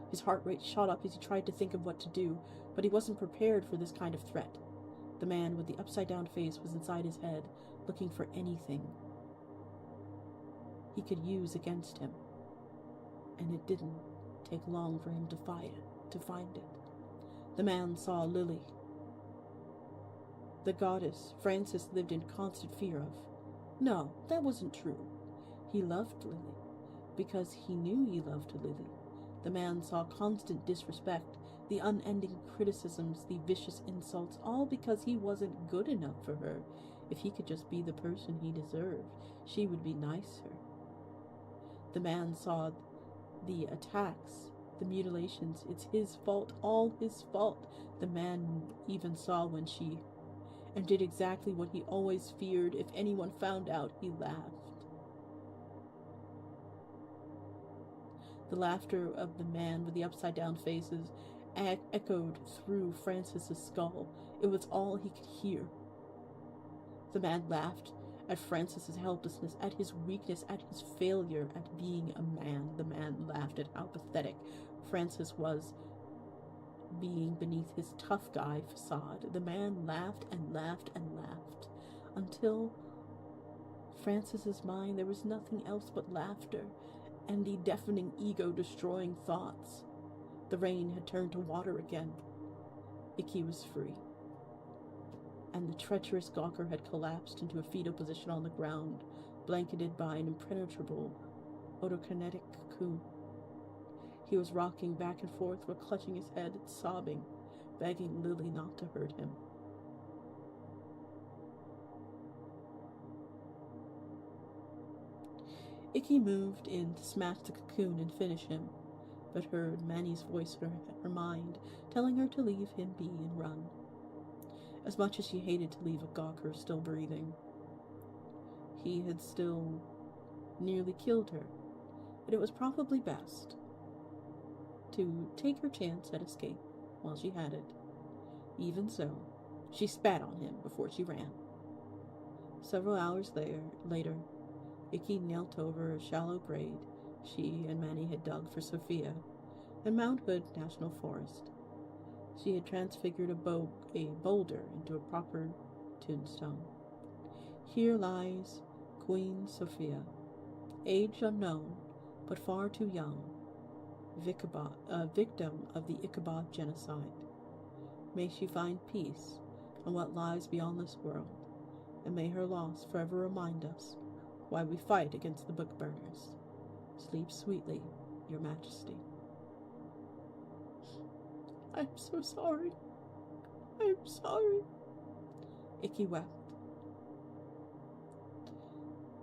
S1: His heart rate shot up as he tried to think of what to do, but he wasn't prepared for this kind of threat. The man with the upside-down face was inside his head, looking for anything he could use against him. And it didn't take long for him to find it. The man saw Lily. The goddess Francis lived in constant fear of. No, that wasn't true. He loved Lily, because he knew he loved Lily. The man saw constant disrespect, the unending criticisms, the vicious insults, all because he wasn't good enough for her. If he could just be the person he deserved, she would be nicer. The man saw the attacks, the mutilations. It's his fault, all his fault. The man even saw when she and did exactly what he always feared. If anyone found out, he laughed. The laughter of the man with the upside-down faces echoed through Francis's skull. It was all he could hear. The man laughed at Francis's helplessness, at his weakness, at his failure at being a man. The man laughed at how pathetic Francis was being beneath his tough guy facade. The man laughed and laughed and laughed until Francis's mind there was nothing else but laughter and the deafening ego-destroying thoughts. The rain had turned to water again. Icky was free, and the treacherous Gawker had collapsed into a fetal position on the ground, blanketed by an impenetrable otokinetic cocoon. He was rocking back and forth while clutching his head and sobbing, begging Lily not to hurt him. Icky moved in to smash the cocoon and finish him, but heard Manny's voice in her mind, telling her to leave him be and run. As much as she hated to leave a Gawker still breathing, he had still nearly killed her, but it was probably best to take her chance at escape while she had it. Even so, she spat on him before she ran. Several hours later, Icky knelt over a shallow grave she and Manny had dug for Sophia in Mount Hood National Forest. She had transfigured a boulder into a proper tombstone. Here lies Queen Sophia, age unknown, but far too young, victim of the Ichabod genocide. May she find peace in what lies beyond this world, and may her loss forever remind us why we fight against the book burners. Sleep sweetly, Your Majesty. I'm so sorry. I'm sorry. Icky wept.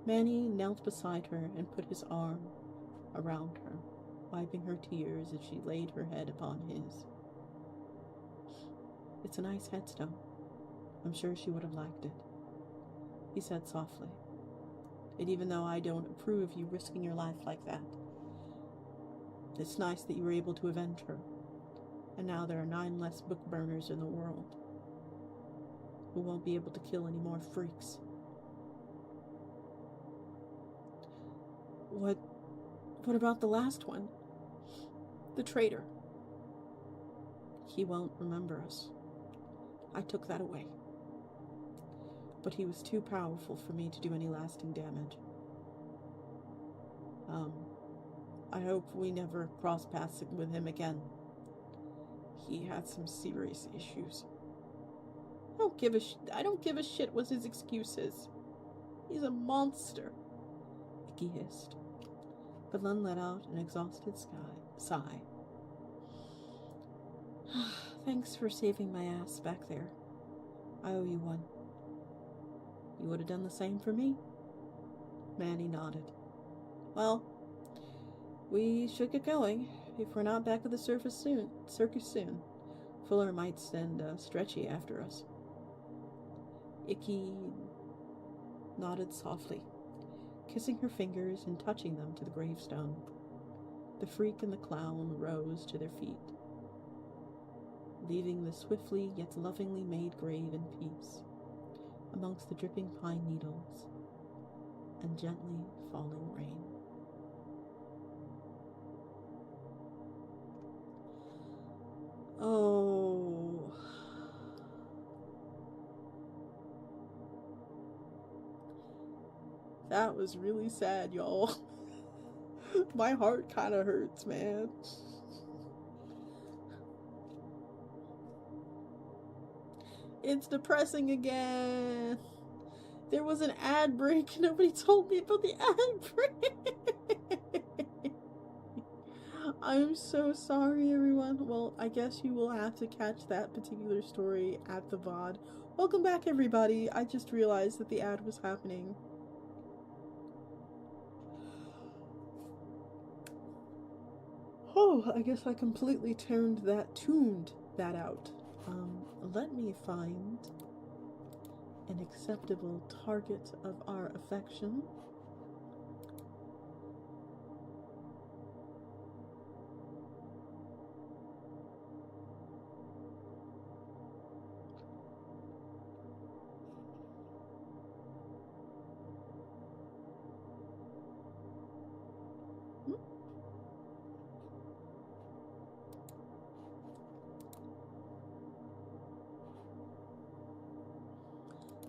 S1: Manny knelt beside her and put his arm around her, wiping her tears as she laid her head upon his. It's a nice headstone. I'm sure she would have liked it, he said softly. And even though I don't approve of you risking your life like that, it's nice that you were able to avenge her. And now there are 9 less book burners in the world who won't be able to kill any more freaks. What about the last one? The traitor. He won't remember us. I took that away. But he was too powerful for me to do any lasting damage. I hope we never cross paths with him again. He had some serious issues. I don't give a shit what his excuse is. He's a monster, Icky hissed. But Lun let out an exhausted sigh. Thanks for saving my ass back there. I owe you one. You would have done the same for me? Manny nodded. Well, we should get going. If we're not back at the Circus soon, Fuller might send Stretchy after us. Icky nodded softly, kissing her fingers and touching them to the gravestone. The freak and the clown rose to their feet, leaving the swiftly yet lovingly made grave in peace amongst the dripping pine needles. and gently falling rain. Oh. That was really sad, y'all. My heart kind of hurts, man. It's depressing again. There was an ad break. Nobody told me about the ad break. I'm so sorry, everyone. Well, I guess you will have to catch that particular story at the VOD. Welcome back, everybody. I just realized that the ad was happening. Oh, I guess I completely tuned that out. Let me find an acceptable target of our affection.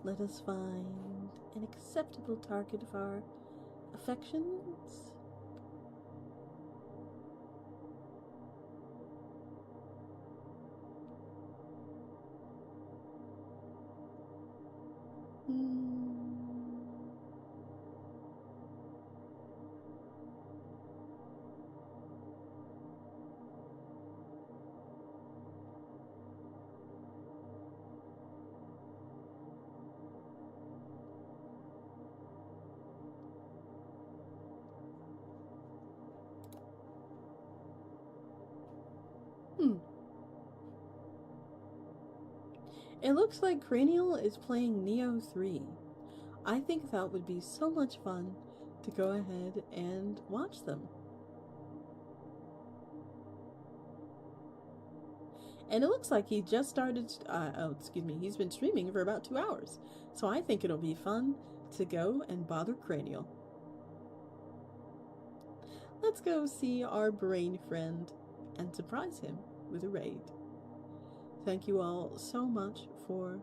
S1: Let us find an acceptable target of our affections. It looks like Cranial is playing Neo 3. I think that would be so much fun to go ahead and watch them. And it looks like he just started, he's been streaming for about 2 hours. So I think it'll be fun to go and bother Cranial. Let's go see our brain friend and surprise him with a raid. Thank you all so much for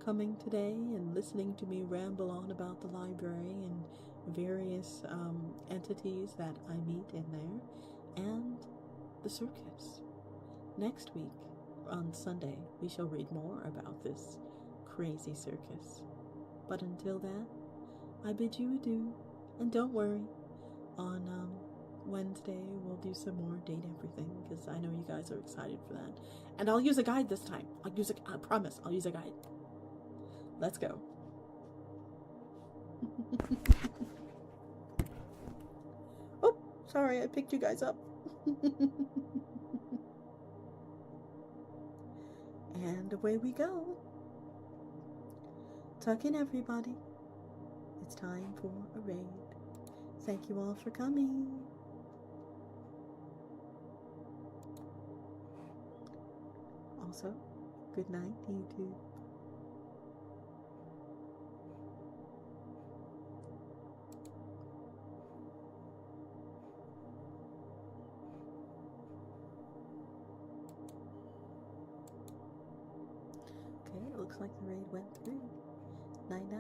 S1: coming today and listening to me ramble on about the library and various entities that I meet in there, and the circus. Next week, on Sunday, we shall read more about this crazy circus. But until then, I bid you adieu, and don't worry, on Wednesday we'll do some more Date Everything, because I know you guys are excited for that. And I'll use a guide this time. I promise, I'll use a guide. Let's go. Oh, sorry, I picked you guys up. And away we go. Tuck in, everybody. It's time for a raid. Thank you all for coming. Also, good night, YouTube. Okay, it looks like the raid went through. Night night.